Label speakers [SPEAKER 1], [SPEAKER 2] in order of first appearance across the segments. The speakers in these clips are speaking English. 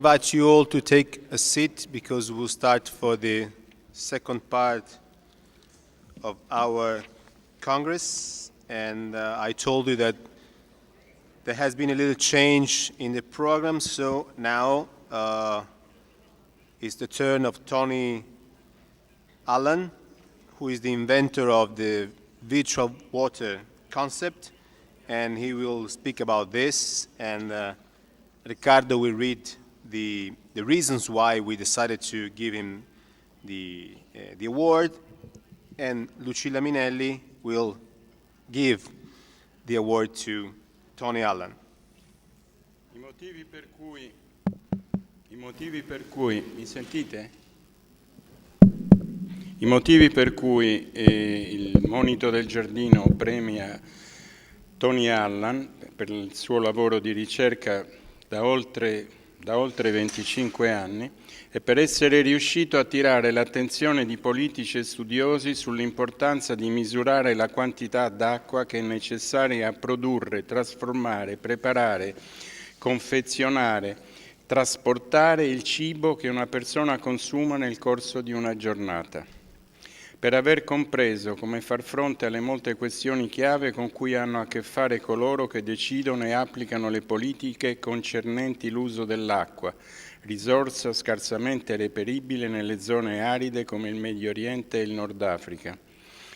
[SPEAKER 1] Invite you all to take a seat because we'll start for the second part of our Congress. And I told you that there has been a little change in the program, so now it's the turn of Tony Allen, who is the inventor of the virtual water concept, and he will speak about this, and Riccardo will read the reasons why we decided to give him the award, and Lucilla Minelli will give the award to Tony Allen.
[SPEAKER 2] I motivi per cui mi sentite? I motivi per cui il Monito del Giardino premia Tony Allen per il suo lavoro di ricerca da oltre 25 anni e per essere riuscito a attirare l'attenzione di politici e studiosi sull'importanza di misurare la quantità d'acqua che è necessaria a produrre, trasformare, preparare, confezionare, trasportare il cibo che una persona consuma nel corso di una giornata. Per aver compreso come far fronte alle molte questioni chiave con cui hanno a che fare coloro che decidono e applicano le politiche concernenti l'uso dell'acqua, risorsa scarsamente reperibile nelle zone aride come il Medio Oriente e il Nord Africa.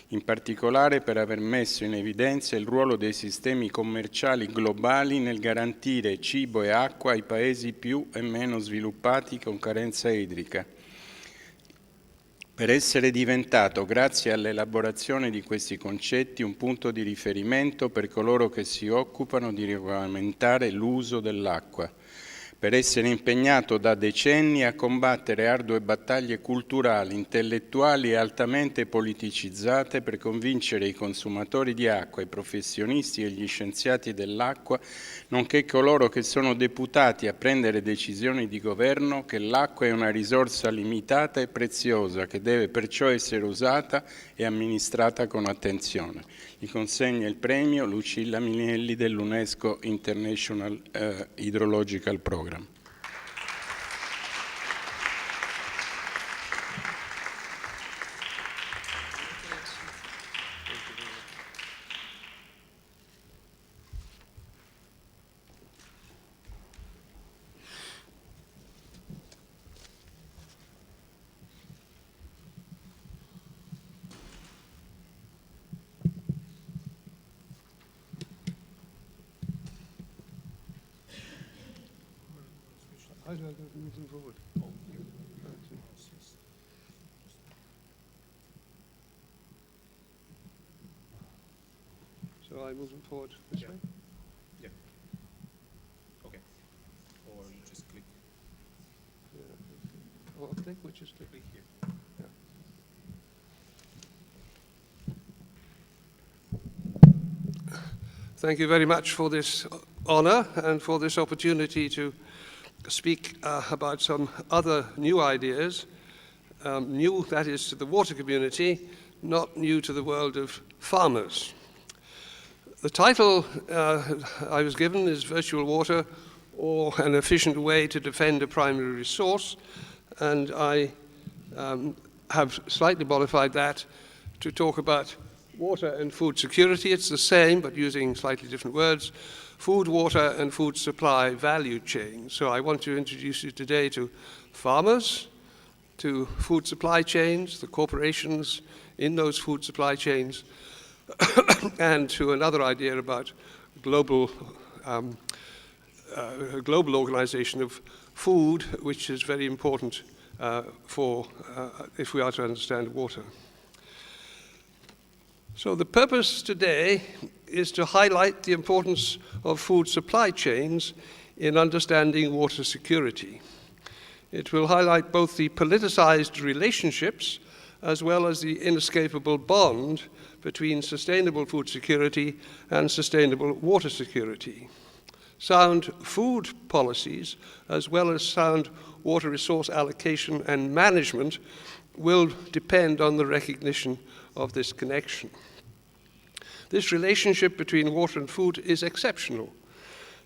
[SPEAKER 2] In particolare per aver messo in evidenza il ruolo dei sistemi commerciali globali nel garantire cibo e acqua ai paesi più e meno sviluppati con carenza idrica. Per essere diventato, grazie all'elaborazione di questi concetti, un punto di riferimento per coloro che si occupano di regolamentare l'uso dell'acqua. Per essere impegnato da decenni a combattere ardue battaglie culturali, intellettuali e altamente politicizzate per convincere i consumatori di acqua, i professionisti e gli scienziati dell'acqua, nonché coloro che sono deputati a prendere decisioni di governo, che l'acqua è una risorsa limitata e preziosa che deve perciò essere usata e amministrata con attenzione. Gli consegna il premio Lucilla Minelli dell'UNESCO International Hydrological Program.
[SPEAKER 3] Moving forward. So I move them forward this way?
[SPEAKER 4] Yeah. Okay. Or you just click.
[SPEAKER 3] Yeah. Or click, which is click here. Yeah. Thank you very much for this honor and for this opportunity to speak about some other new ideas, new, that is, to the water community, not new to the world of farmers. The title I was given is Virtual Water, or an Efficient Way to Defend a Primary Resource, and I have slightly modified that to talk about water and food security. It's the same, but using slightly different words. Food, water, and food supply value chain. So I want to introduce you today to farmers, to food supply chains, the corporations in those food supply chains, and to another idea about global organization of food, which is very important if we are to understand water. So the purpose today is to highlight the importance of food supply chains in understanding water security. It will highlight both the politicized relationships as well as the inescapable bond between sustainable food security and sustainable water security. Sound food policies as well as sound water resource allocation and management will depend on the recognition of this connection. This relationship between water and food is exceptional.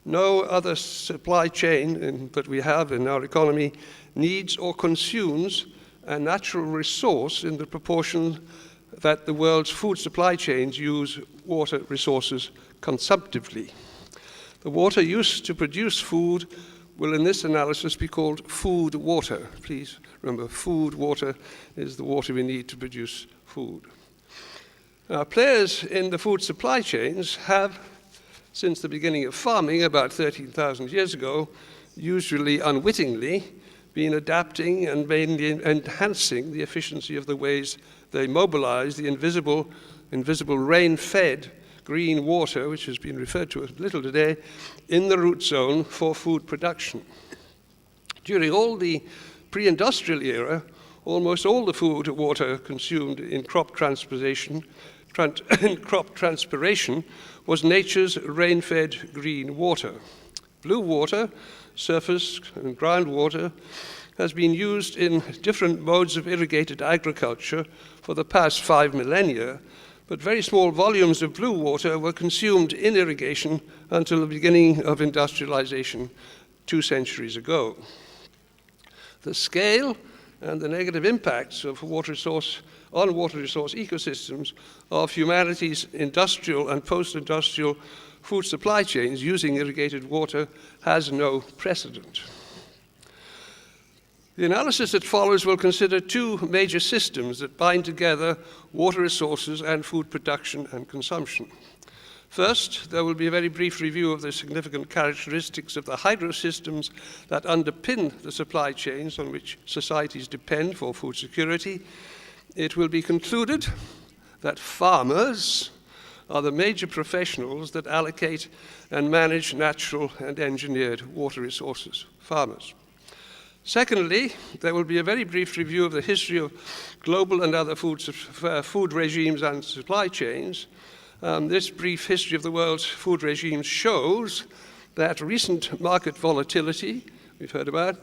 [SPEAKER 3] No other supply chain that we have in our economy needs or consumes a natural resource in the proportion that the world's food supply chains use water resources consumptively. The water used to produce food will in this analysis be called food water. Please remember, food water is the water we need to produce food. Now, players in the food supply chains have, since the beginning of farming about 13,000 years ago, usually unwittingly, been adapting and mainly enhancing the efficiency of the ways they mobilize the invisible rain-fed green water, which has been referred to a little today, in the root zone for food production. During all the pre-industrial era, almost all the food water consumed in crop transpiration was nature's rain-fed green water. Blue water, surface and groundwater, has been used in different modes of irrigated agriculture for the past 5 millennia, but very small volumes of blue water were consumed in irrigation until the beginning of industrialization 2 centuries ago. The scale and the negative impacts of water resource ecosystems of humanity's industrial and post-industrial food supply chains using irrigated water has no precedent. The analysis that follows will consider 2 major systems that bind together water resources and food production and consumption. First, there will be a very brief review of the significant characteristics of the hydrosystems that underpin the supply chains on which societies depend for food security. It will be concluded that farmers are the major professionals that allocate and manage natural and engineered water resources. Farmers. Secondly, there will be a very brief review of the history of global and other food regimes and supply chains. This brief history of the world's food regimes shows that recent market volatility, we've heard about,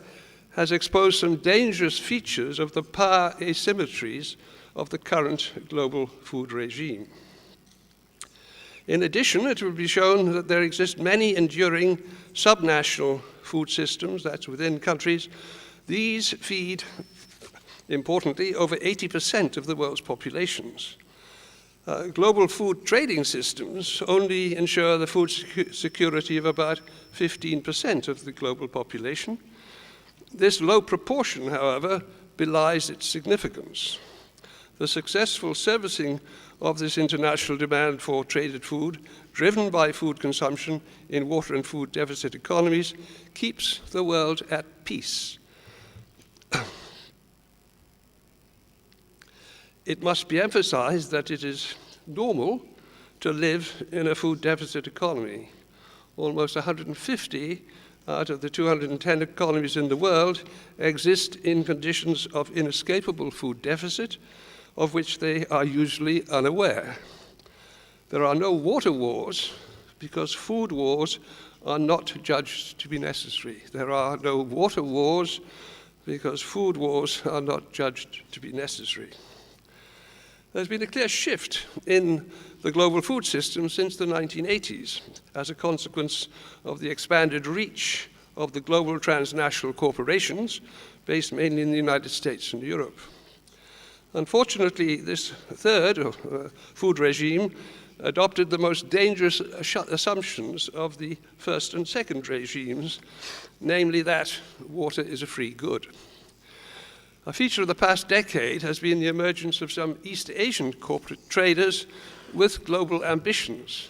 [SPEAKER 3] has exposed some dangerous features of the power asymmetries of the current global food regime. In addition, it will be shown that there exist many enduring subnational food systems, that's within countries. These feed, importantly, over 80% of the world's populations. Global food trading systems only ensure the food security of about 15% of the global population. This low proportion, however, belies its significance. The successful servicing of this international demand for traded food, driven by food consumption in water and food deficit economies, keeps the world at peace. It must be emphasized that it is normal to live in a food deficit economy. Almost 150 out of the 210 economies in the world exist in conditions of inescapable food deficit, of which they are usually unaware. There are no water wars because food wars are not judged to be necessary. There are no water wars because food wars are not judged to be necessary. There's been a clear shift in the global food system since the 1980s as a consequence of the expanded reach of the global transnational corporations based mainly in the United States and Europe. Unfortunately, this third food regime adopted the most dangerous assumptions of the first and second regimes, namely that water is a free good. A feature of the past decade has been the emergence of some East Asian corporate traders with global ambitions.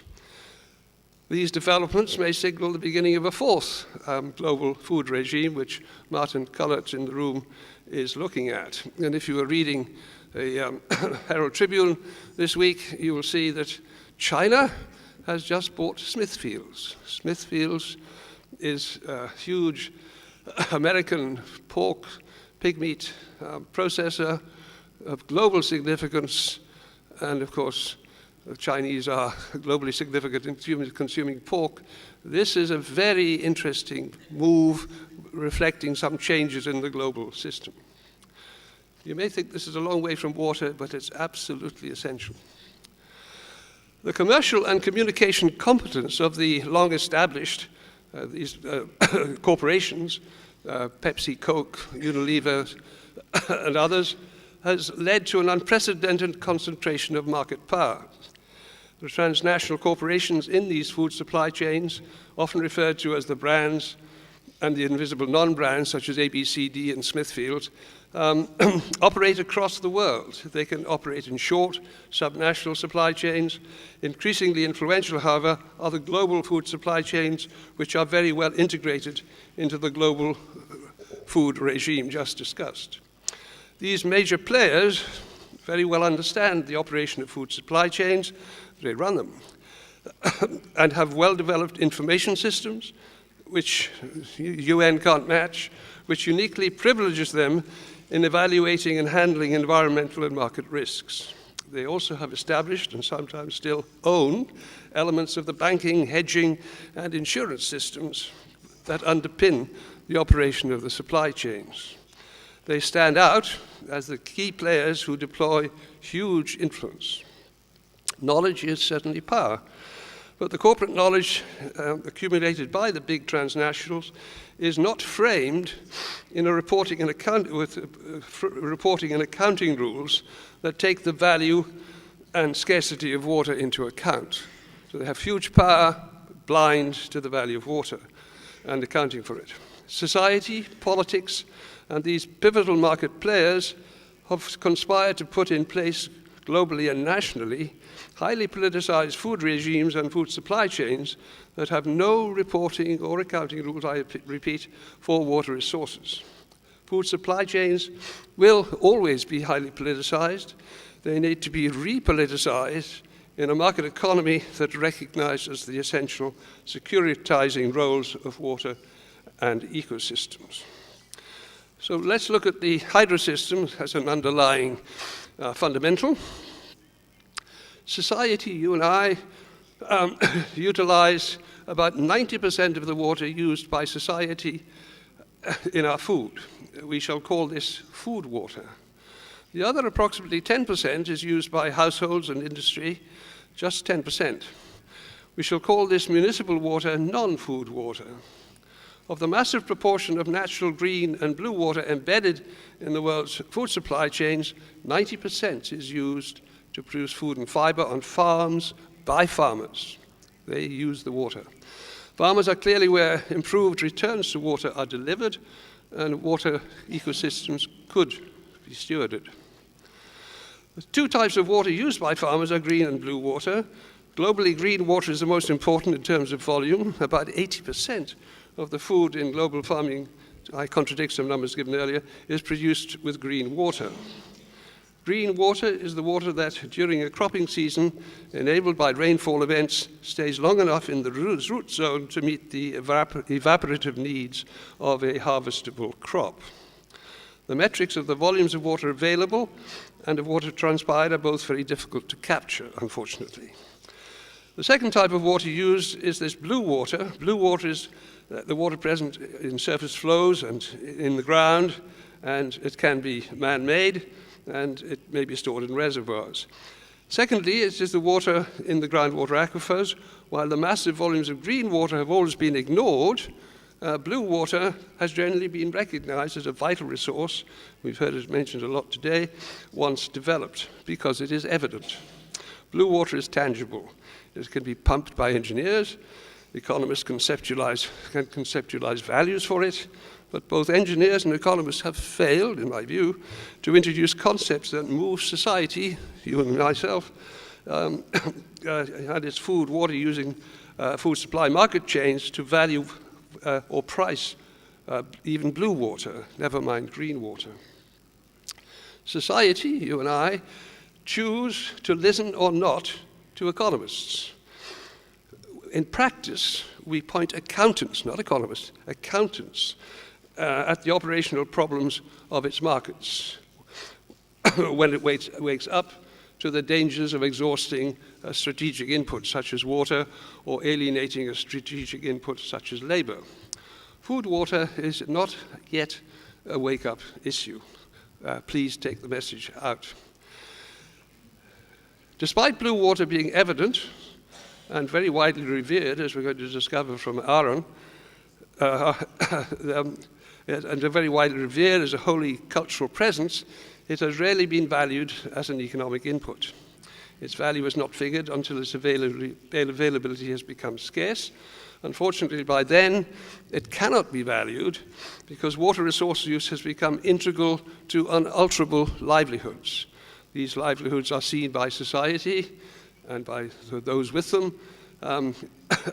[SPEAKER 3] These developments may signal the beginning of a fourth global food regime, which Martin Cullert in the room is looking at. And if you were reading the Herald Tribune this week, you will see that China has just bought Smithfields. Smithfields is a huge American pork, pig meat processor of global significance, and of course, the Chinese are globally significant in consuming pork. This is a very interesting move reflecting some changes in the global system. You may think this is a long way from water, but it's absolutely essential. The commercial and communication competence of the long-established these corporations, Pepsi, Coke, Unilever, and others, has led to an unprecedented concentration of market power. The transnational corporations in these food supply chains, often referred to as the brands and the invisible non-brands such as ABCD and Smithfield, operate across the world. They can operate in short, subnational supply chains. Increasingly influential, however, are the global food supply chains, which are very well integrated into the global food regime just discussed. These major players very well understand the operation of food supply chains. They run them and have well-developed information systems, which UN can't match, which uniquely privileges them in evaluating and handling environmental and market risks. They also have established, and sometimes still own, elements of the banking, hedging, and insurance systems that underpin the operation of the supply chains. They stand out as the key players who deploy huge influence. Knowledge is certainly power, but the corporate knowledge accumulated by the big transnationals is not framed in a reporting and accounting rules that take the value and scarcity of water into account. So they have huge power, blind to the value of water and accounting for it. Society, politics, and these pivotal market players have conspired to put in place globally and nationally highly politicized food regimes and food supply chains that have no reporting or accounting rules, I repeat, for water resources. Food supply chains will always be highly politicized. They need to be repoliticized in a market economy that recognizes the essential securitizing roles of water and ecosystems. So let's look at the hydro system as an underlying fundamental. Society, you and I, utilize about 90% of the water used by society in our food. We shall call this food water. The other approximately 10% is used by households and industry, just 10%. We shall call this municipal water non-food water. Of the massive proportion of natural green and blue water embedded in the world's food supply chains, 90% is used to produce food and fiber on farms by farmers. They use the water. Farmers are clearly where improved returns to water are delivered, and water ecosystems could be stewarded. The two types of water used by farmers are green and blue water. Globally, green water is the most important in terms of volume. About 80% of the food in global farming, I contradict some numbers given earlier, is produced with green water. Green water is the water that, during a cropping season, enabled by rainfall events, stays long enough in the root zone to meet the evaporative needs of a harvestable crop. The metrics of the volumes of water available and of water transpired are both very difficult to capture, unfortunately. The second type of water used is this blue water. Blue water is the water present in surface flows and in the ground, and it can be man-made, and it may be stored in reservoirs. Secondly, it is the water in the groundwater aquifers. While the massive volumes of green water have always been ignored, blue water has generally been recognized as a vital resource, we've heard it mentioned a lot today, once developed, because it is evident. Blue water is tangible. It can be pumped by engineers. Economists can conceptualize values for it, but both engineers and economists have failed, in my view, to introduce concepts that move society, you and myself, and its food, water using food supply market chains to value or price even blue water, never mind green water. Society, you and I, choose to listen or not to economists. In practice, we point accountants, not economists, accountants, at the operational problems of its markets when it wakes up to the dangers of exhausting a strategic input such as water or alienating a strategic input such as labor. Food water is not yet a wake-up issue. Please take the message out. Despite blue water being evident and very widely revered, as we're going to discover from Aaron, and are very widely revered as a holy cultural presence, it has rarely been valued as an economic input. Its value is not figured until its availability has become scarce. Unfortunately, by then, it cannot be valued because water resource use has become integral to unalterable livelihoods. These livelihoods are seen by society and by those with them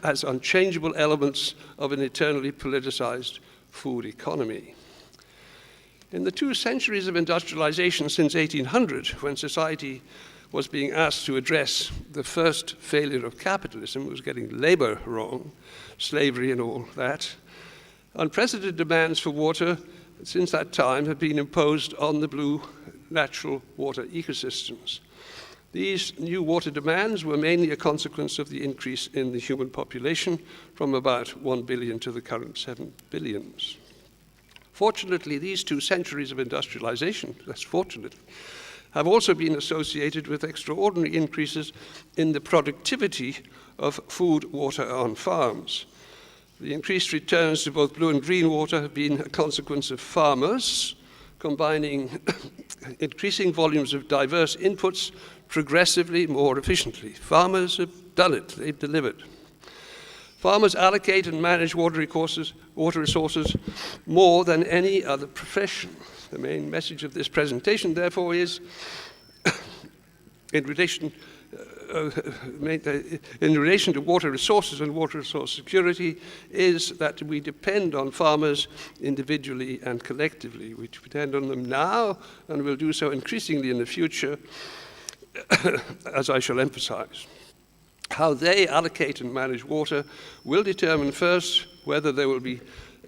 [SPEAKER 3] as unchangeable elements of an eternally politicized food economy. In the 2 centuries of industrialization since 1800, when society was being asked to address the first failure of capitalism, it was getting labor wrong, slavery and all that, unprecedented demands for water since that time have been imposed on the blue natural water ecosystems. These new water demands were mainly a consequence of the increase in the human population from about 1 billion to the current 7 billions. Fortunately, these 2 centuries of industrialization, less fortunately, have also been associated with extraordinary increases in the productivity of food water on farms. The increased returns to both blue and green water have been a consequence of farmers combining increasing volumes of diverse inputs progressively more efficiently. Farmers have done it, they've delivered. Farmers allocate and manage water resources more than any other profession. The main message of this presentation, therefore, is in relation to water resources and water resource security, is that we depend on farmers individually and collectively. We depend on them now and will do so increasingly in the future, as I shall emphasize. How they allocate and manage water will determine first whether there will be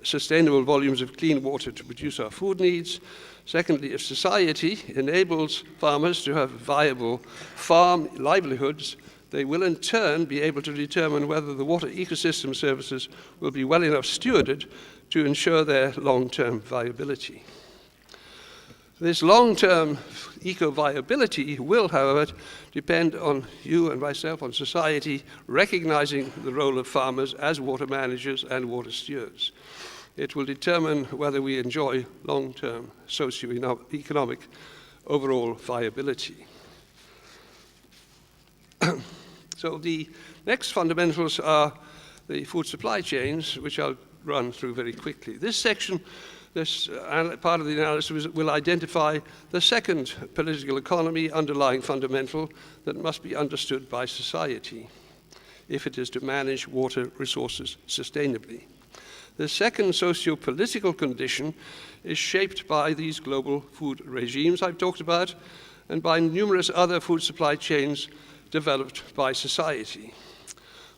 [SPEAKER 3] sustainable volumes of clean water to produce our food needs. Secondly, if society enables farmers to have viable farm livelihoods, they will in turn be able to determine whether the water ecosystem services will be well enough stewarded to ensure their long-term viability. This long-term eco-viability will, however, depend on you and myself, on society, recognizing the role of farmers as water managers and water stewards. It will determine whether we enjoy long-term socio-economic overall viability. So the next fundamentals are the food supply chains, which I'll run through very quickly. This section, this part of the analysis will identify the second political economy underlying fundamental that must be understood by society if it is to manage water resources sustainably. The second socio-political condition is shaped by these global food regimes I've talked about and by numerous other food supply chains developed by society.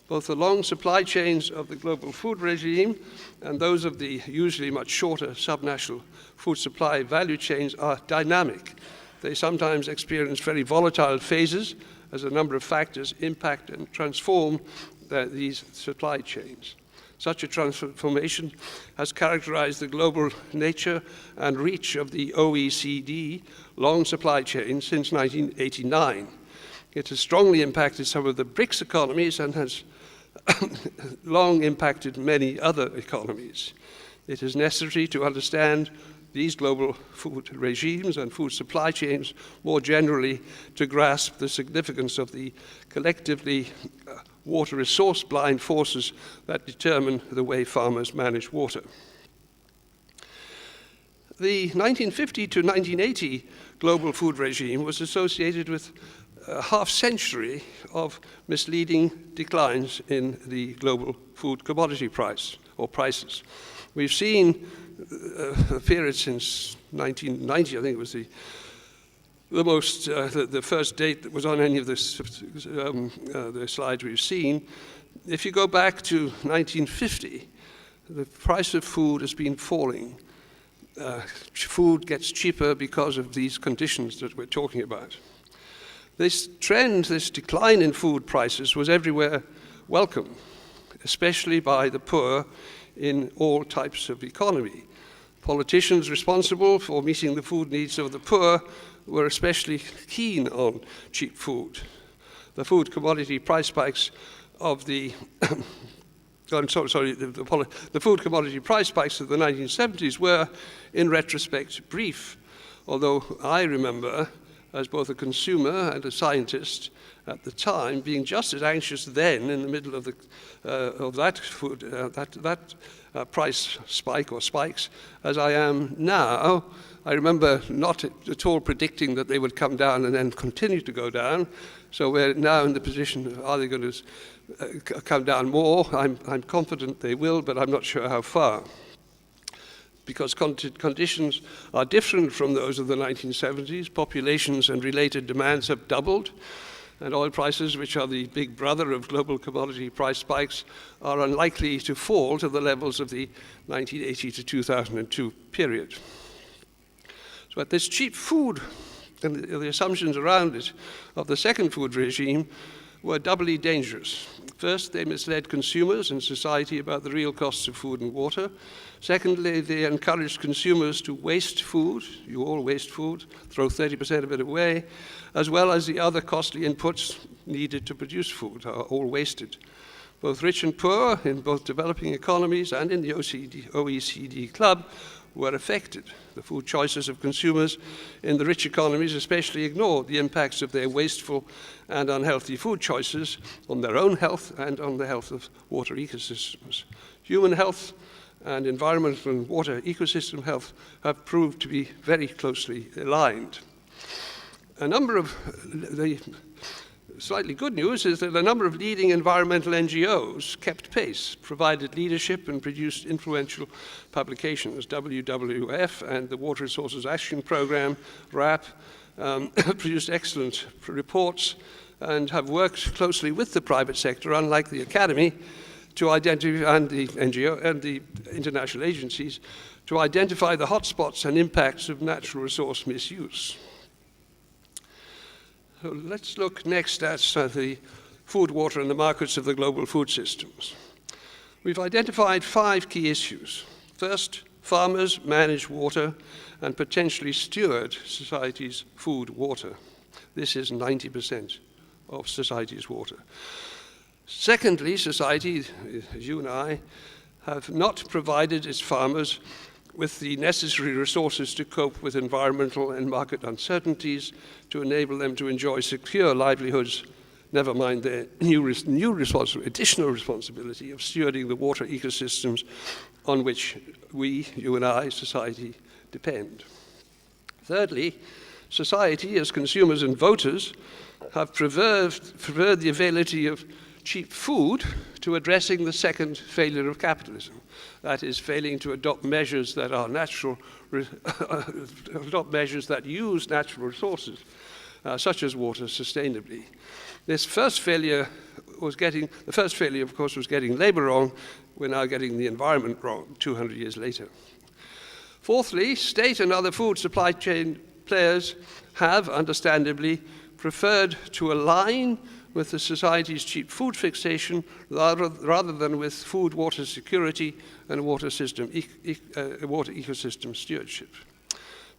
[SPEAKER 3] Both the long supply chains of the global food regime and those of the usually much shorter subnational food supply value chains are dynamic. They sometimes experience very volatile phases as a number of factors impact and transform these supply chains. Such a transformation has characterized the global nature and reach of the OECD long supply chain since 1989. It has strongly impacted some of the BRICS economies and has long impacted many other economies. It is necessary to understand these global food regimes and food supply chains more generally to grasp the significance of the collectively water resource blind forces that determine the way farmers manage water. The 1950 to 1980 global food regime was associated with a half-century of misleading declines in the global food commodity price, or prices. We've seen a period since 1990, I think it was the first date that was on any of the slides we've seen. If you go back to 1950, the price of food has been falling. Food gets cheaper because of these conditions that we're talking about. This trend, this decline in food prices was everywhere welcome, especially by the poor in all types of economy. Politicians responsible for meeting the food needs of the poor were especially keen on cheap food. The food commodity price spikes of the I'm sorry, the food commodity price spikes of the 1970s were, in retrospect, brief, although I remember, as both a consumer and a scientist at the time, being just as anxious then in the middle of that food, price spike or spikes as I am now. I remember not at all predicting that they would come down and then continue to go down. So we're now in the position, are they going to come down more? I'm confident they will, but I'm not sure how far. Because conditions are different from those of the 1970s. Populations and related demands have doubled, and oil prices, which are the big brother of global commodity price spikes, are unlikely to fall to the levels of the 1980 to 2002 period. So at this cheap food, and the assumptions around it of the second food regime were doubly dangerous. First, they misled consumers and society about the real costs of food and water. Secondly, they encouraged consumers to waste food. You all waste food, throw 30% of it away, as well as the other costly inputs needed to produce food are all wasted. Both rich and poor in both developing economies and in the OECD club were affected. The food choices of consumers in the rich economies especially ignored the impacts of their wasteful and unhealthy food choices on their own health and on the health of water ecosystems. Human health and environmental and water ecosystem health have proved to be very closely aligned. A number of the slightly good news is that a number of leading environmental NGOs kept pace, provided leadership and produced influential publications. WWF and the Water Resources Action Programme, RAP, produced excellent reports and have worked closely with the private sector, unlike the academy, to identify, and the NGO and the international agencies, to identify the hotspots and impacts of natural resource misuse. So let's look next at the food, water, and the markets of the global food systems. We've identified 5 key issues. First, farmers manage water and potentially steward society's food water. This is 90% of society's water. Secondly, society, you and I, have not provided its farmers with the necessary resources to cope with environmental and market uncertainties to enable them to enjoy secure livelihoods, never mind their additional responsibility of stewarding the water ecosystems on which we, you and I, society, depend. Thirdly, society, as consumers and voters, have preferred the availability of cheap food to addressing the second failure of capitalism. That is, failing to adopt measures that are natural, adopt measures that use natural resources, such as water, sustainably. This first failure was the first failure, of course, was getting labor wrong. We're now getting the environment wrong 200 years later. Fourthly, state and other food supply chain players have, understandably, preferred to align with the society's cheap food fixation rather than with food, water security, and water ecosystem stewardship.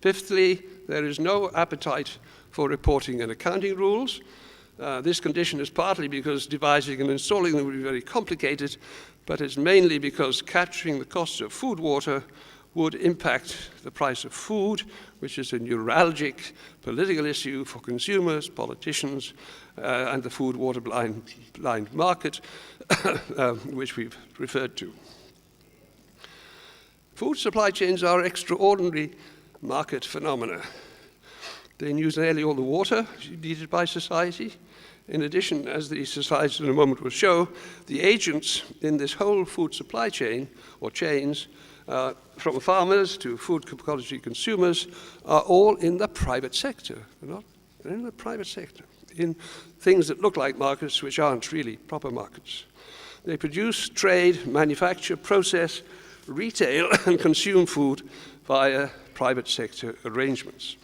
[SPEAKER 3] Fifthly, there is no appetite for reporting and accounting rules. This condition is partly because devising and installing them would be very complicated, but it's mainly because capturing the costs of food water would impact the price of food, which is a neuralgic political issue for consumers, politicians, and the food water blind market, which we've referred to. Food supply chains are extraordinary market phenomena. They use nearly all the water needed by society. In addition, as the slides in a moment will show, the agents in this whole food supply chain, or chains, from farmers to food commodity consumers, are all in the private sector. They're in the private sector, in things that look like markets which aren't really proper markets. They produce, trade, manufacture, process, retail, and consume food via private sector arrangements.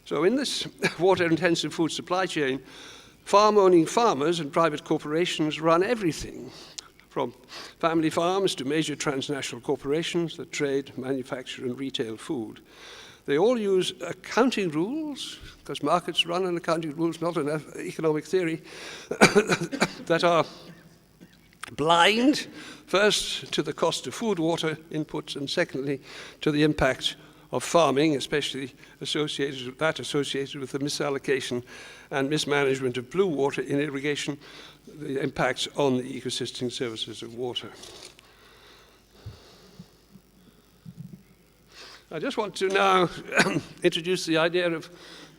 [SPEAKER 3] So in this water-intensive food supply chain, farm-owning farmers and private corporations run everything, from family farms to major transnational corporations that trade, manufacture, and retail food. They all use accounting rules, because markets run on accounting rules, not on economic theory, that are blind, first to the cost of food water inputs, and secondly to the impact of farming, especially associated with the misallocation and mismanagement of blue water in irrigation, the impacts on the ecosystem services of water. I just want to now introduce the idea of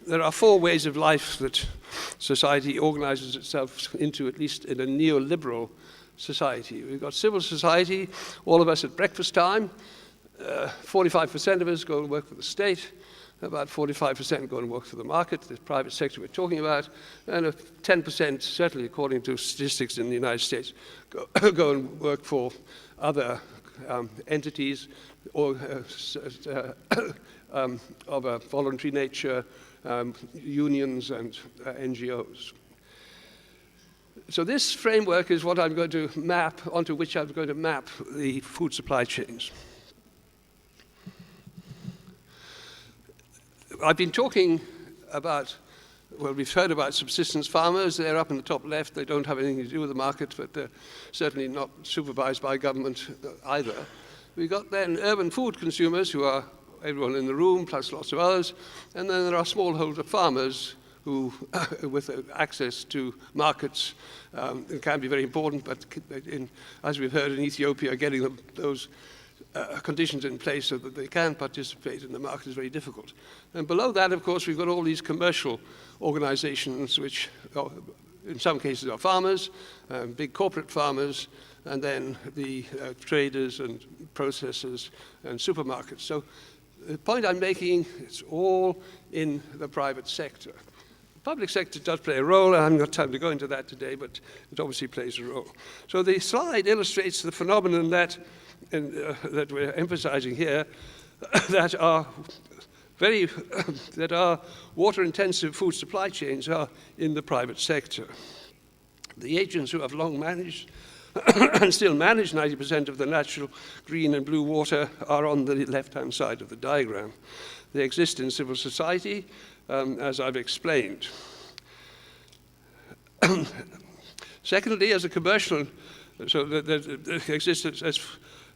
[SPEAKER 3] there are 4 ways of life that society organizes itself into, at least in a neoliberal society. We've got civil society, all of us at breakfast time. 45% of us go and work for the state, about 45% go and work for the market, the private sector we're talking about, and 10%, certainly according to statistics in the United States, go and work for other entities or of a voluntary nature, unions and NGOs. So this framework is what I'm going to map, onto which I'm going to map the food supply chains. I've been talking about, well, we've heard about subsistence farmers. They're up in the top left. They don't have anything to do with the market, but they're certainly not supervised by government either. We've got then urban food consumers, who are everyone in the room, plus lots of others. And then there are smallholder farmers who, with access to markets, it can be very important, but as we've heard in Ethiopia, getting them those conditions in place so that they can participate in the market is very difficult. And below that, of course, we've got all these commercial organizations, which in some cases are farmers, big corporate farmers, and then the traders and processors and supermarkets. So the point I'm making, it's all in the private sector. The public sector does play a role. I haven't got time to go into that today, but it obviously plays a role. So the slide illustrates the phenomenon that we're emphasizing here, that are water-intensive food supply chains are in the private sector. The agents who have long managed and still manage 90% of the natural green and blue water are on the left-hand side of the diagram. They exist in civil society, as I've explained. Secondly, as a commercial, so they exist as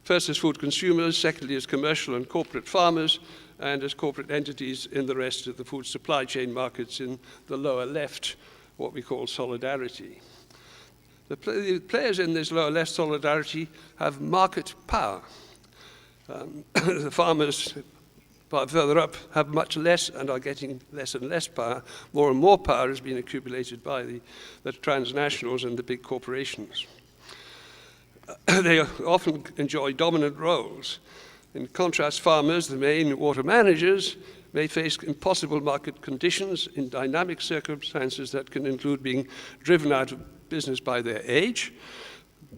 [SPEAKER 3] first as food consumers, secondly as commercial and corporate farmers, and as corporate entities in the rest of the food supply chain markets in the lower left, what we call solidarity. The players in this lower left solidarity have market power. The farmers further up have much less and are getting less and less power. More and more power has been accumulated by the transnationals and the big corporations. They often enjoy dominant roles. In contrast, farmers, the main water managers, may face impossible market conditions in dynamic circumstances that can include being driven out of business by their age,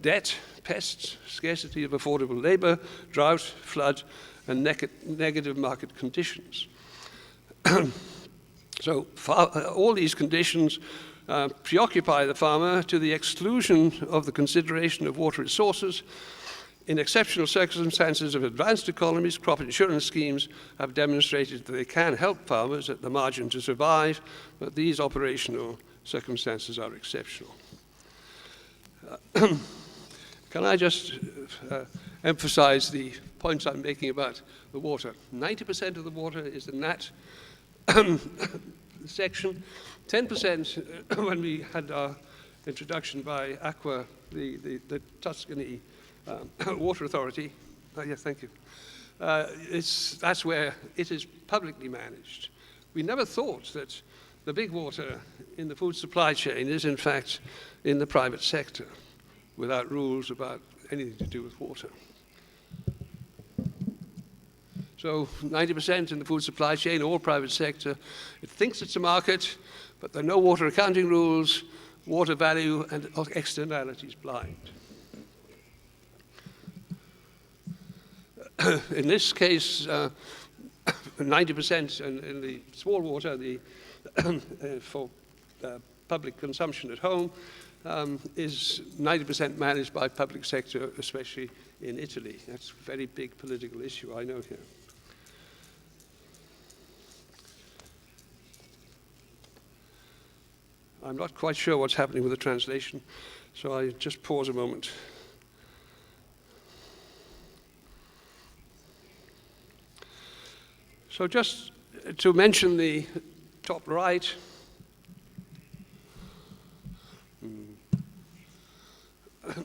[SPEAKER 3] debt, pests, scarcity of affordable labor, drought, flood, and negative market conditions. So all these conditions preoccupy the farmer to the exclusion of the consideration of water resources. In exceptional circumstances of advanced economies, crop insurance schemes have demonstrated that they can help farmers at the margin to survive, but these operational circumstances are exceptional. Can I just emphasize the points I'm making about the water? 90% of the water is the nat section. 10%, when we had our introduction by Acqua, the Tuscany Water Authority, yes, thank you. That's where it is publicly managed. We never thought that the big water in the food supply chain is, in fact, in the private sector, without rules about anything to do with water. So 90% in the food supply chain, all private sector. It thinks it's a market, but there are no water accounting rules, water value and externalities blind. In this case, 90% in the small water, for public consumption at home, is 90% managed by public sector, especially in Italy. That's a very big political issue, I know here. I'm not quite sure what's happening with the translation, so I just pause a moment. So just to mention the top right,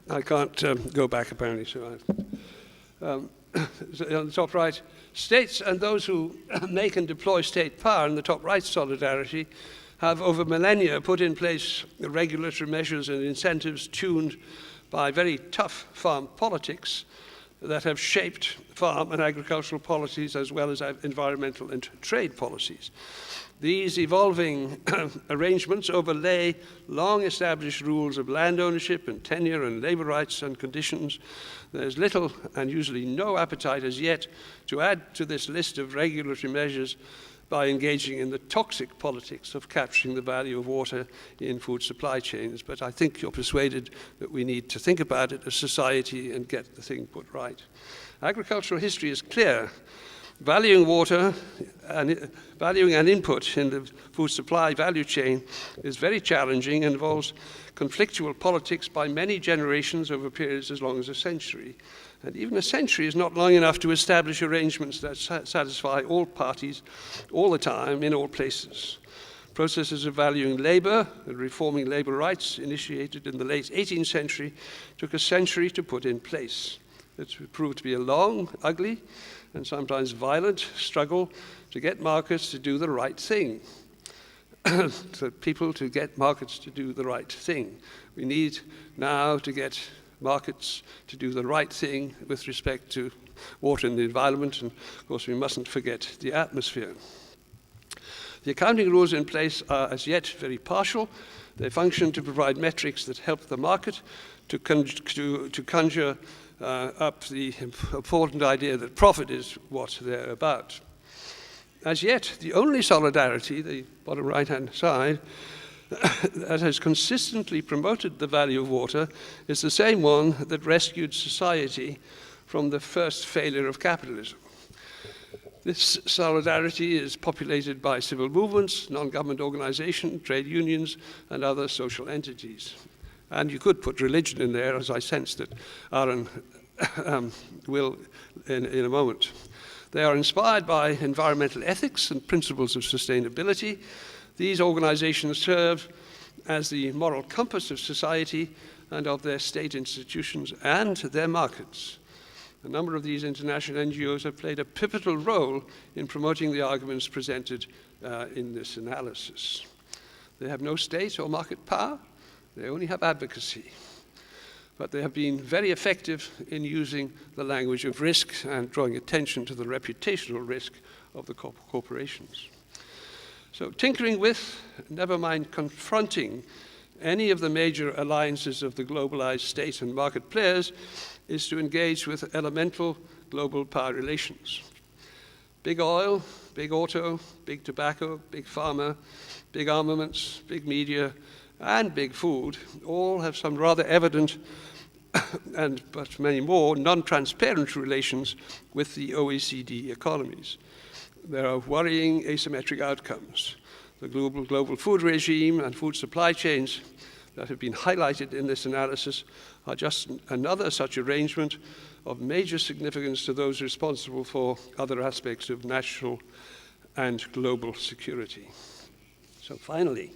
[SPEAKER 3] I can't go back apparently, so on the top right, states and those who make and deploy state power in the top right solidarity have over millennia put in place regulatory measures and incentives tuned by very tough farm politics that have shaped farm and agricultural policies as well as environmental and trade policies. These evolving arrangements overlay long-established rules of land ownership and tenure and labor rights and conditions. There's little and usually no appetite as yet to add to this list of regulatory measures by engaging in the toxic politics of capturing the value of water in food supply chains. But I think you're persuaded that we need to think about it as society and get the thing put right. Agricultural history is clear. Valuing water and valuing an input in the food supply value chain is very challenging and involves conflictual politics by many generations over periods as long as a century. And even a century is not long enough to establish arrangements that satisfy all parties all the time in all places. Processes of valuing labor and reforming labor rights initiated in the late 18th century took a century to put in place. It proved to be a long, ugly, and sometimes violent struggle to get markets to do the right thing. For people to get markets to do the right thing. We need now to get markets to do the right thing with respect to water and the environment, and of course we mustn't forget the atmosphere. The accounting rules in place are as yet very partial. They function to provide metrics that help the market to conjure up the important idea that profit is what they're about. As yet, the only solidarity, the bottom right-hand side, that has consistently promoted the value of water is the same one that rescued society from the first failure of capitalism. This solidarity is populated by civil movements, non-government organizations, trade unions, and other social entities. And you could put religion in there, as I sense that Aaron will in a moment. They are inspired by environmental ethics and principles of sustainability. These organizations serve as the moral compass of society and of their state institutions and their markets. A number of these international NGOs have played a pivotal role in promoting the arguments presented in this analysis. They have no state or market power, they only have advocacy. But they have been very effective in using the language of risk and drawing attention to the reputational risk of the corporations. So tinkering with, never mind confronting, any of the major alliances of the globalized state and market players is to engage with elemental global power relations. Big oil, big auto, big tobacco, big pharma, big armaments, big media, and big food all have some rather evident but many more non-transparent relations with the OECD economies. There are worrying asymmetric outcomes. The global food regime and food supply chains that have been highlighted in this analysis are just another such arrangement of major significance to those responsible for other aspects of national and global security. So finally,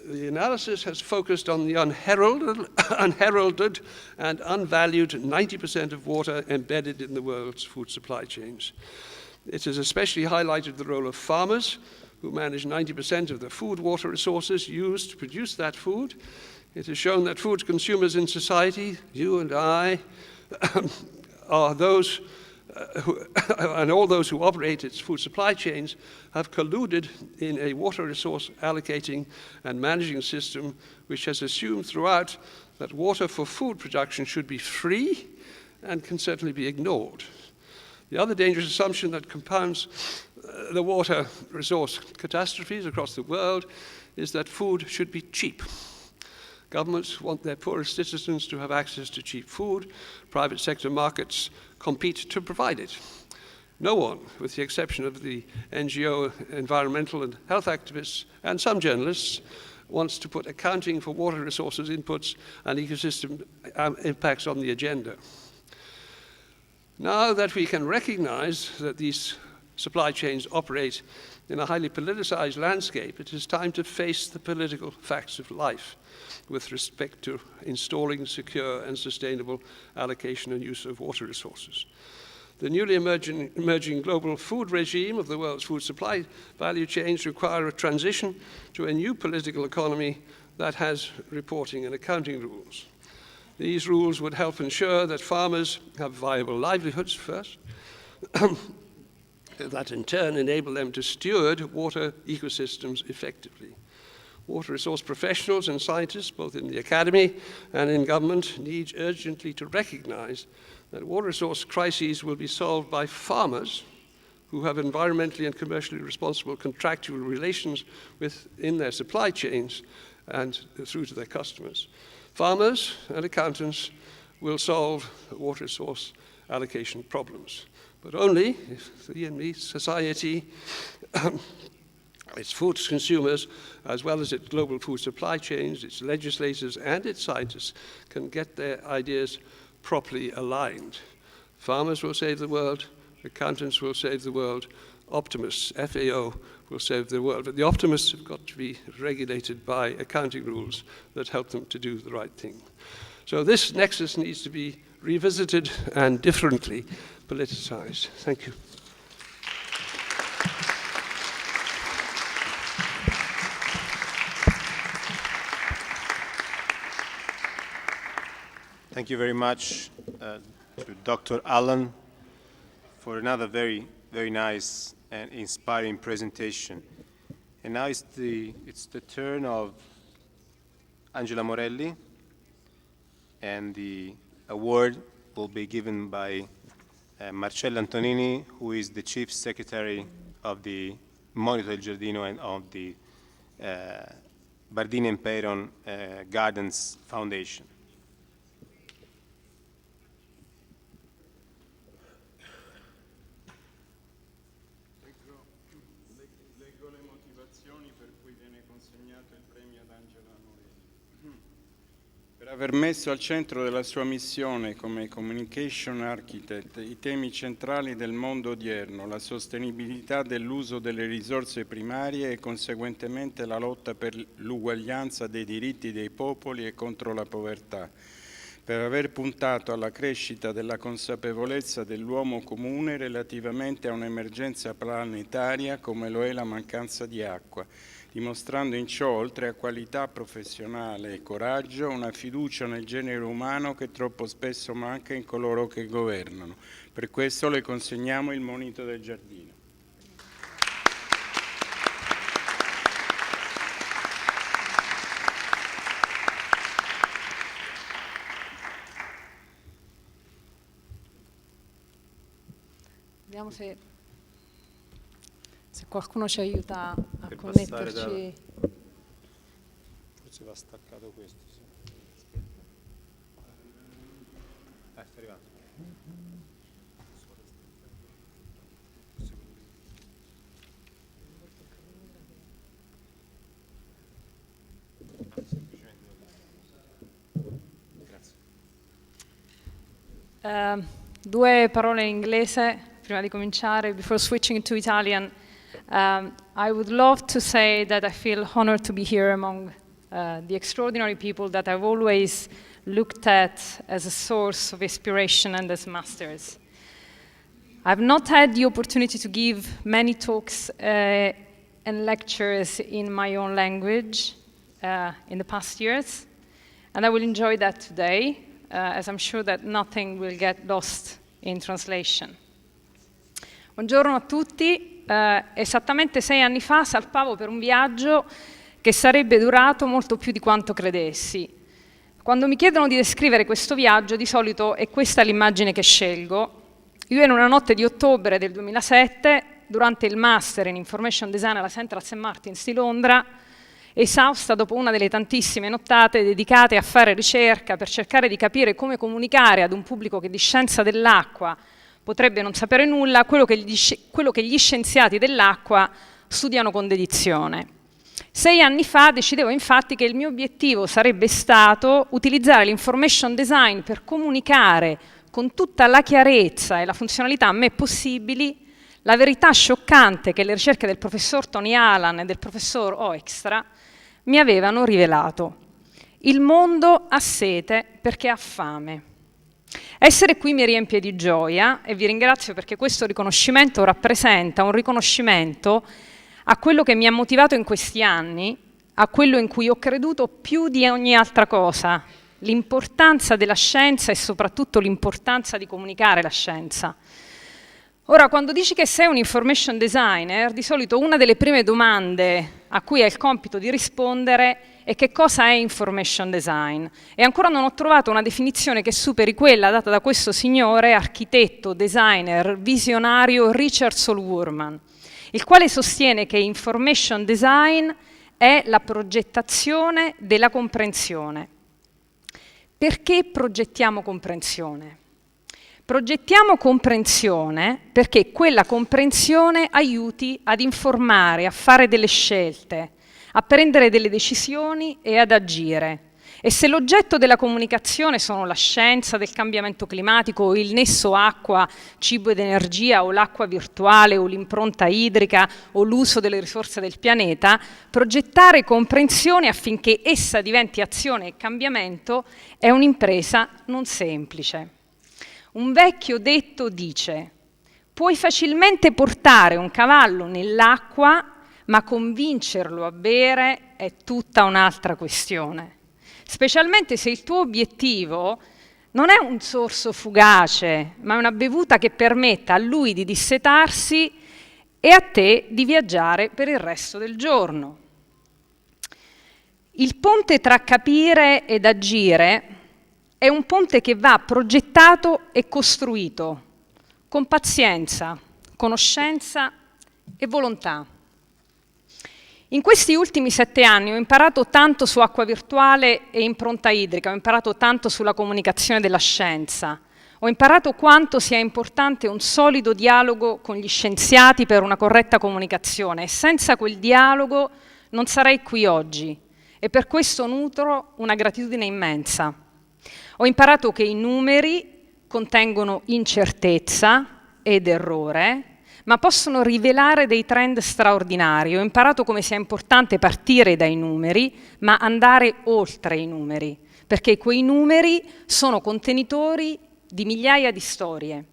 [SPEAKER 3] the analysis has focused on the unheralded and unvalued 90% of water embedded in the world's food supply chains. It has especially highlighted the role of farmers, who manage 90% of the food water resources used to produce that food. It has shown that food consumers in society, you and I, are those and all those who operate its food supply chains have colluded in a water resource allocating and managing system which has assumed throughout that water for food production should be free and can certainly be ignored. The other dangerous assumption that compounds the water resource catastrophes across the world is that food should be cheap. Governments want their poorest citizens to have access to cheap food. Private sector markets compete to provide it. No one, with the exception of the NGO, environmental and health activists, and some journalists, wants to put accounting for water resources inputs and ecosystem impacts on the agenda. Now that we can recognize that these supply chains operate in a highly politicized landscape, it is time to face the political facts of life with respect to installing secure and sustainable allocation and use of water resources. The newly emerging global food regime of the world's food supply value chains require a transition to a new political economy that has reporting and accounting rules. These rules would help ensure that farmers have viable livelihoods first, that in turn enable them to steward water ecosystems effectively. Water resource professionals and scientists, both in the academy and in government, need urgently to recognize that water resource crises will be solved by farmers who have environmentally and commercially responsible contractual relations within their supply chains and through to their customers. Farmers and accountants will solve water resource allocation problems, but only if the society, its food consumers, as well as its global food supply chains, its legislators and its scientists can get their ideas properly aligned. Farmers will save the world, accountants will save the world, optimists, FAO, will save the world. But the optimists have got to be regulated by accounting rules that help them to do the right thing. So this nexus needs to be revisited and differently politicized. Thank you.
[SPEAKER 1] Thank you very much to Dr. Allen for another very nice and inspiring presentation. And now it's the turn of Angela Morelli, and the award will be given by Marcello Antonini, who is the Chief Secretary of the Monito del Giardino and of the Bardini and Peyron Gardens Foundation.
[SPEAKER 2] Leggo le motivazioni per cui viene consegnato il premio ad Angela Morelli. Per aver messo al centro della sua missione come Communication Architect i temi centrali del mondo odierno, la sostenibilità dell'uso delle risorse primarie e conseguentemente la lotta per l'uguaglianza dei diritti dei popoli e contro la povertà, per aver puntato alla crescita della consapevolezza dell'uomo comune relativamente a un'emergenza planetaria come lo è la mancanza di acqua, dimostrando in ciò, oltre a qualità professionale e coraggio, una fiducia nel genere umano che troppo spesso manca in coloro che governano. Per questo le consegniamo il Monito del Giardino.
[SPEAKER 5] Vediamo se qualcuno ci aiuta a connetterci.
[SPEAKER 1] Forse va staccato questo. Sì. Sta arrivando.
[SPEAKER 5] Grazie. Due parole in inglese prima di cominciare. Before switching to Italian, I would love to say that I feel honored to be here among the extraordinary people that I've always looked at as a source of inspiration and as masters. I've not had the opportunity to give many talks and lectures in my own language in the past years, and I will enjoy that today, as I'm sure that nothing will get lost in translation. Buongiorno a tutti. Esattamente 6 anni fa salpavo per un viaggio che sarebbe durato molto più di quanto credessi. Quando mi chiedono di descrivere questo viaggio, di solito è questa l'immagine che scelgo. Io in una notte di ottobre del 2007, durante il Master in Information Design alla Central St. Martins di Londra, esausta dopo una delle tantissime nottate dedicate a fare ricerca per cercare di capire come comunicare ad un pubblico che di scienza dell'acqua potrebbe non sapere nulla, quello che gli scienziati dell'acqua studiano con dedizione. 6 anni fa decidevo infatti che il mio obiettivo sarebbe stato utilizzare l'information design per comunicare con tutta la chiarezza e la funzionalità a me possibili la verità scioccante che le ricerche del professor Tony Allen e del professor Oextra mi avevano rivelato. Il mondo ha sete perché ha fame. Essere qui mi riempie di gioia e vi ringrazio perché questo riconoscimento rappresenta un riconoscimento a quello che mi ha motivato in questi anni, a quello in cui ho creduto più di ogni altra cosa, l'importanza della scienza e soprattutto l'importanza di comunicare la scienza. Ora, quando dici che sei un information designer, di solito una delle prime domande a cui hai il compito di rispondere è che cosa è information design. E ancora non ho trovato una definizione che superi quella data da questo signore, architetto, designer, visionario Richard Solwurman, il quale sostiene che information design è la progettazione della comprensione. Perché progettiamo comprensione? Progettiamo comprensione perché quella comprensione aiuti ad informare, a fare delle scelte, a prendere delle decisioni e ad agire. E se l'oggetto della comunicazione sono la scienza del cambiamento climatico o il nesso acqua, cibo ed energia o l'acqua virtuale o l'impronta idrica o l'uso delle risorse del pianeta, progettare comprensione affinché essa diventi azione e cambiamento è un'impresa non semplice. Un vecchio detto dice: puoi facilmente portare un cavallo nell'acqua, ma convincerlo a bere è tutta un'altra questione. Specialmente se il tuo obiettivo non è un sorso fugace, ma è una bevuta che permetta a lui di dissetarsi e a te di viaggiare per il resto del giorno. Il ponte tra capire ed agire è un ponte che va progettato e costruito con pazienza, conoscenza e volontà. In questi ultimi 7 anni ho imparato tanto su acqua virtuale e impronta idrica, ho imparato tanto sulla comunicazione della scienza, ho imparato quanto sia importante un solido dialogo con gli scienziati per una corretta comunicazione e senza quel dialogo non sarei qui oggi e per questo nutro una gratitudine immensa. Ho imparato che i numeri contengono incertezza ed errore, ma possono rivelare dei trend straordinari. Ho imparato come sia importante partire dai numeri, ma andare oltre i numeri, perché quei numeri sono contenitori di migliaia di storie.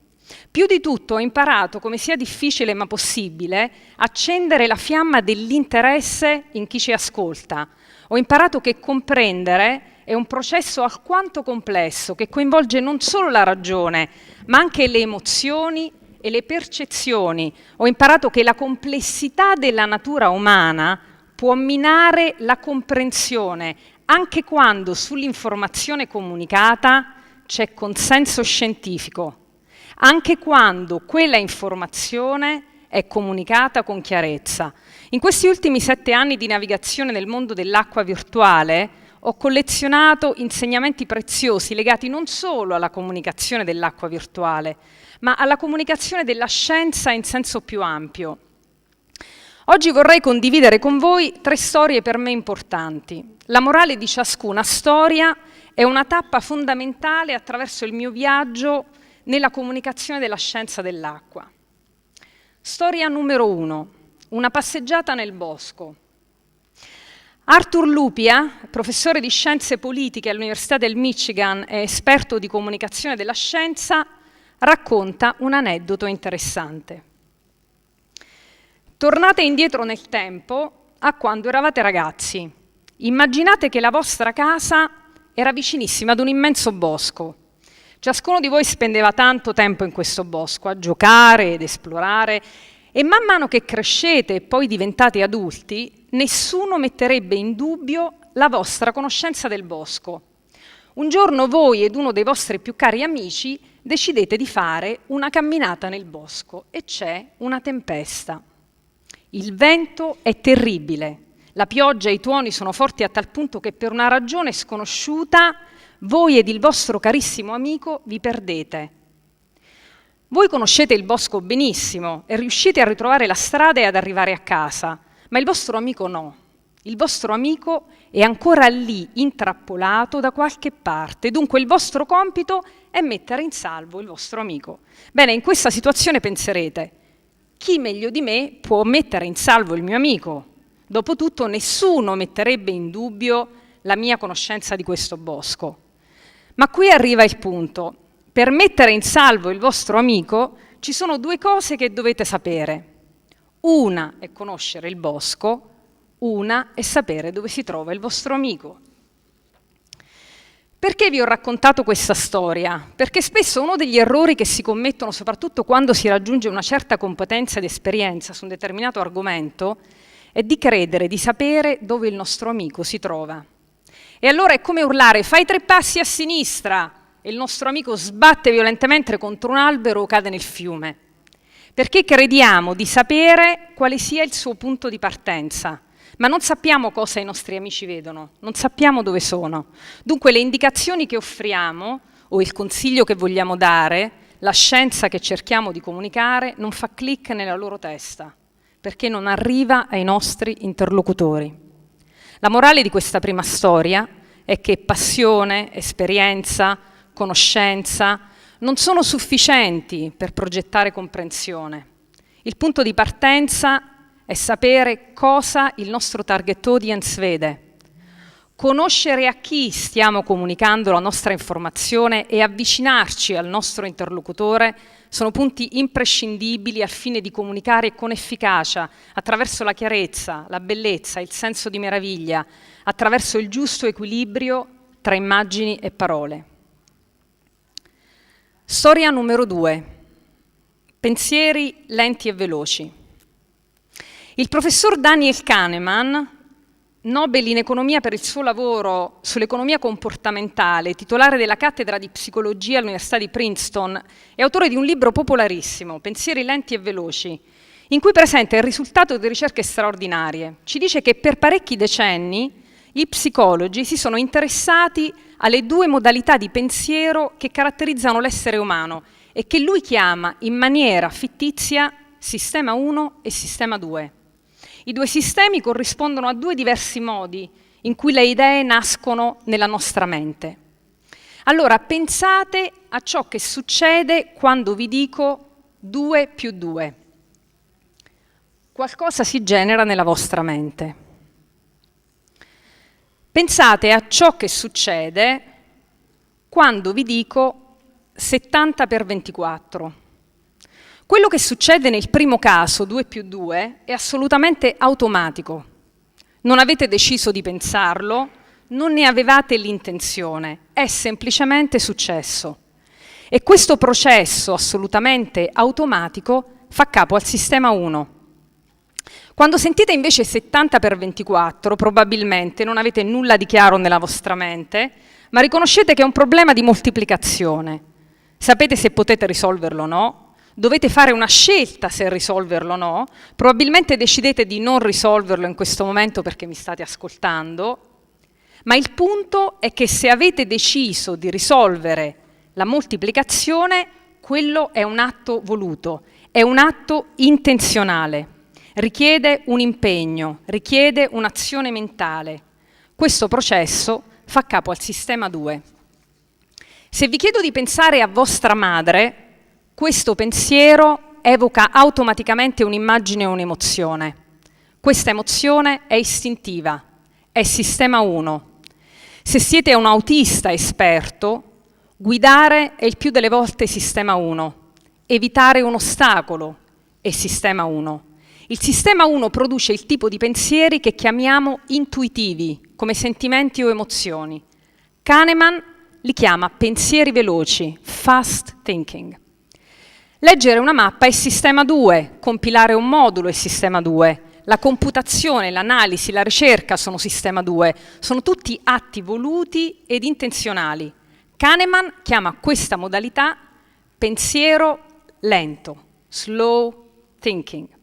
[SPEAKER 5] Più di tutto ho imparato come sia difficile ma possibile accendere la fiamma dell'interesse in chi ci ascolta. Ho imparato che comprendere è un processo alquanto complesso che coinvolge non solo la ragione, ma anche le emozioni e le percezioni. Ho imparato che la complessità della natura umana può minare la comprensione, anche quando sull'informazione comunicata c'è consenso scientifico, anche quando quella informazione è comunicata con chiarezza. In questi ultimi 7 anni di navigazione nel mondo dell'acqua virtuale ho collezionato insegnamenti preziosi legati non solo alla comunicazione dell'acqua virtuale, ma alla comunicazione della scienza in senso più ampio. Oggi vorrei condividere con voi 3 storie per me importanti. La morale di ciascuna storia è una tappa fondamentale attraverso il mio viaggio nella comunicazione della scienza dell'acqua. Storia numero 1, una passeggiata nel bosco. Arthur Lupia, professore di scienze politiche all'Università del Michigan e esperto di comunicazione della scienza, racconta un aneddoto interessante. Tornate indietro nel tempo a quando eravate ragazzi. Immaginate che la vostra casa era vicinissima ad un immenso bosco. Ciascuno di voi spendeva tanto tempo in questo bosco a giocare ed esplorare e man mano che crescete e poi diventate adulti, nessuno metterebbe in dubbio la vostra conoscenza del bosco. Un giorno voi ed uno dei vostri più cari amici decidete di fare una camminata nel bosco e c'è una tempesta. Il vento è terribile, la pioggia e i tuoni sono forti a tal punto che per una ragione sconosciuta voi ed il vostro carissimo amico vi perdete. Voi conoscete il bosco benissimo e riuscite a ritrovare la strada e ad arrivare a casa, ma il vostro amico no. Il vostro amico è ancora lì, intrappolato da qualche parte. Dunque il vostro compito è mettere in salvo il vostro amico. Bene, in questa situazione penserete, chi meglio di me può mettere in salvo il mio amico? Dopotutto nessuno metterebbe in dubbio la mia conoscenza di questo bosco. Ma qui arriva il punto. Per mettere in salvo il vostro amico ci sono due cose che dovete sapere. Una è conoscere il bosco, una è sapere dove si trova il vostro amico. Perché vi ho raccontato questa storia? Perché spesso uno degli errori che si commettono, soprattutto quando si raggiunge una certa competenza ed esperienza su un determinato argomento, è di credere di sapere dove il nostro amico si trova. E allora è come urlare, fai 3 passi a sinistra, e il nostro amico sbatte violentemente contro un albero o cade nel fiume. Perché crediamo di sapere quale sia il suo punto di partenza, ma non sappiamo cosa i nostri amici vedono, non sappiamo dove sono. Dunque le indicazioni che offriamo, o il consiglio che vogliamo dare, la scienza che cerchiamo di comunicare, non fa click nella loro testa, perché non arriva ai nostri interlocutori. La morale di questa prima storia è che passione, esperienza, conoscenza non sono sufficienti per progettare comprensione. Il punto di partenza è sapere cosa il nostro target audience vede, conoscere a chi stiamo comunicando la nostra informazione e avvicinarci al nostro interlocutore sono punti imprescindibili al fine di comunicare con efficacia, attraverso la chiarezza, la bellezza, il senso di meraviglia, attraverso il giusto equilibrio tra immagini e parole. Storia numero 2. Pensieri lenti e veloci. Il professor Daniel Kahneman, Nobel in economia per il suo lavoro sull'economia comportamentale, titolare della cattedra di psicologia all'Università di Princeton, è autore di un libro popolarissimo, Pensieri lenti e veloci, in cui presenta il risultato di ricerche straordinarie. Ci dice che per parecchi decenni gli psicologi si sono interessati alle 2 modalità di pensiero che caratterizzano l'essere umano e che lui chiama in maniera fittizia sistema 1 e sistema 2. I 2 sistemi corrispondono a 2 diversi modi in cui le idee nascono nella nostra mente. Allora pensate a ciò che succede quando vi dico 2 più 2. Qualcosa si genera nella vostra mente. Pensate a ciò che succede quando vi dico 70 per 24. Quello che succede nel primo caso, 2 più 2, è assolutamente automatico. Non avete deciso di pensarlo, non ne avevate l'intenzione, è semplicemente successo. E questo processo assolutamente automatico fa capo al sistema 1. Quando sentite invece 70 per 24, probabilmente non avete nulla di chiaro nella vostra mente, ma riconoscete che è un problema di moltiplicazione. Sapete se potete risolverlo o no, dovete fare una scelta se risolverlo o no, probabilmente decidete di non risolverlo in questo momento perché mi state ascoltando, ma il punto è che se avete deciso di risolvere la moltiplicazione, quello è un atto voluto, è un atto intenzionale. Richiede un impegno, richiede un'azione mentale. Questo processo fa capo al sistema 2. Se vi chiedo di pensare a vostra madre, questo pensiero evoca automaticamente un'immagine o un'emozione. Questa emozione è istintiva, è sistema 1. Se siete un autista esperto, guidare è il più delle volte sistema 1. Evitare un ostacolo è sistema 1. Il sistema 1 produce il tipo di pensieri che chiamiamo intuitivi, come sentimenti o emozioni. Kahneman li chiama pensieri veloci, fast thinking. Leggere una mappa è sistema 2, compilare un modulo è sistema 2, la computazione, l'analisi, la ricerca sono sistema 2, sono tutti atti voluti ed intenzionali. Kahneman chiama questa modalità pensiero lento, slow thinking.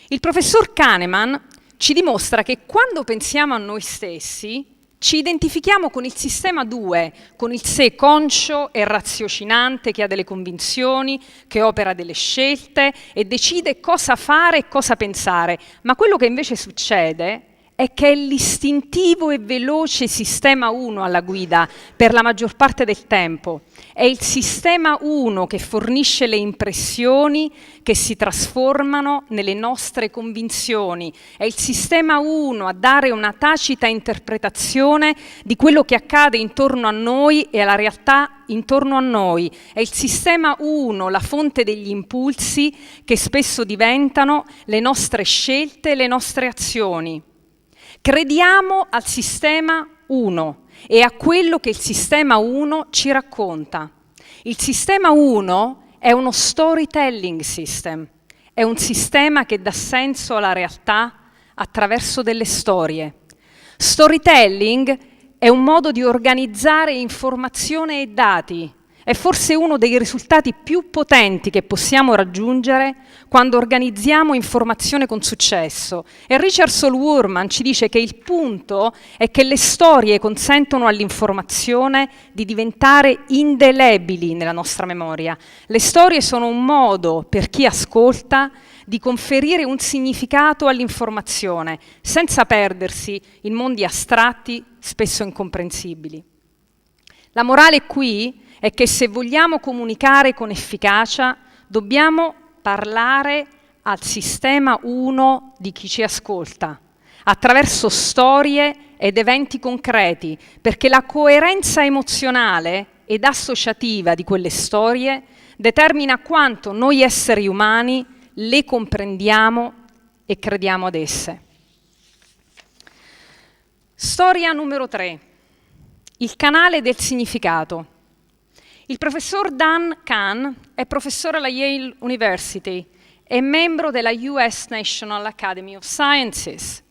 [SPEAKER 5] Il professor Kahneman ci dimostra che quando pensiamo a noi stessi ci identifichiamo con il sistema 2, con il sé conscio e raziocinante che ha delle convinzioni, che opera delle scelte e decide cosa fare e cosa pensare. Ma quello che invece succede è che è l'istintivo e veloce sistema 1 alla guida per la maggior parte del tempo. È il sistema 1 che fornisce le impressioni che si trasformano nelle nostre convinzioni. È il sistema 1 a dare una tacita interpretazione di quello che accade intorno a noi e alla realtà intorno a noi. È il sistema 1 la fonte degli impulsi che spesso diventano le nostre scelte e le nostre azioni. Crediamo al sistema 1 e a quello che il sistema 1 ci racconta. Il sistema 1 è uno storytelling system, è un sistema che dà senso alla realtà attraverso delle storie. Storytelling è un modo di organizzare informazione e dati. È forse uno dei risultati più potenti che possiamo raggiungere quando organizziamo informazione con successo. E Richard Solwurman ci dice che il punto è che le storie consentono all'informazione di diventare indelebili nella nostra memoria. Le storie sono un modo per chi ascolta di conferire un significato all'informazione, senza perdersi in mondi astratti, spesso incomprensibili. La morale qui è che se vogliamo comunicare con efficacia, dobbiamo parlare al sistema 1 di chi ci ascolta, attraverso storie ed eventi concreti, perché la coerenza emozionale ed associativa di quelle storie determina quanto noi esseri umani le comprendiamo e crediamo ad esse. Storia numero 3. Il canale del significato. Il professor Dan Kahn è professore alla Yale University e membro della US National Academy of Sciences.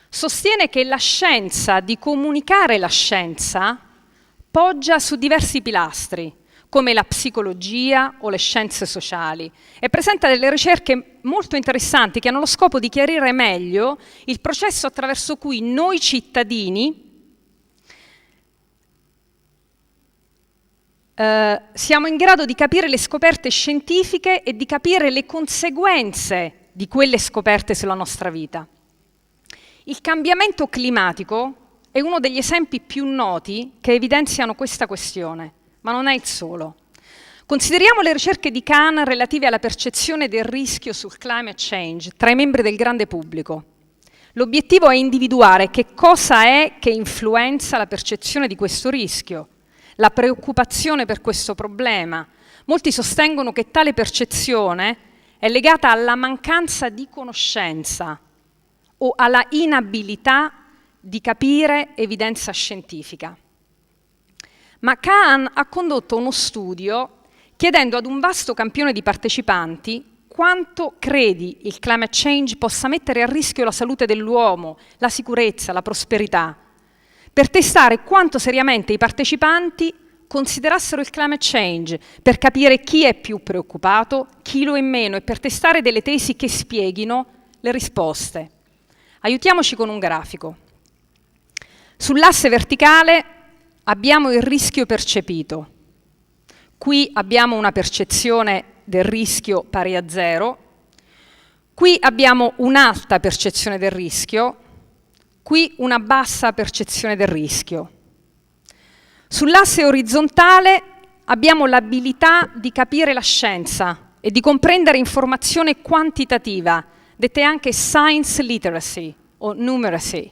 [SPEAKER 5] Sostiene che la scienza di comunicare la scienza poggia su diversi pilastri, come la psicologia o le scienze sociali, e presenta delle ricerche molto interessanti che hanno lo scopo di chiarire meglio il processo attraverso cui noi cittadini siamo in grado di capire le scoperte scientifiche e di capire le conseguenze di quelle scoperte sulla nostra vita. Il cambiamento climatico è uno degli esempi più noti che evidenziano questa questione, ma non è il solo. Consideriamo le ricerche di Kahn relative alla percezione del rischio sul climate change tra i membri del grande pubblico. L'obiettivo è individuare che cosa è che influenza la percezione di questo rischio, la preoccupazione per questo problema. Molti sostengono che tale percezione è legata alla mancanza di conoscenza o alla inabilità di capire evidenza scientifica. Ma Kahn ha condotto uno studio chiedendo ad un vasto campione di partecipanti quanto credi il climate change possa mettere a rischio la salute dell'uomo, la sicurezza, la prosperità, per testare quanto seriamente i partecipanti considerassero il climate change, per capire chi è più preoccupato, chi lo è meno, e per testare delle tesi che spieghino le risposte. Aiutiamoci con un grafico. Sull'asse verticale abbiamo il rischio percepito. Qui abbiamo una percezione del rischio pari a 0. Qui abbiamo un'alta percezione del rischio. Qui una bassa percezione del rischio. Sull'asse orizzontale abbiamo l'abilità di capire la scienza e di comprendere informazione quantitativa, dette anche science literacy o numeracy.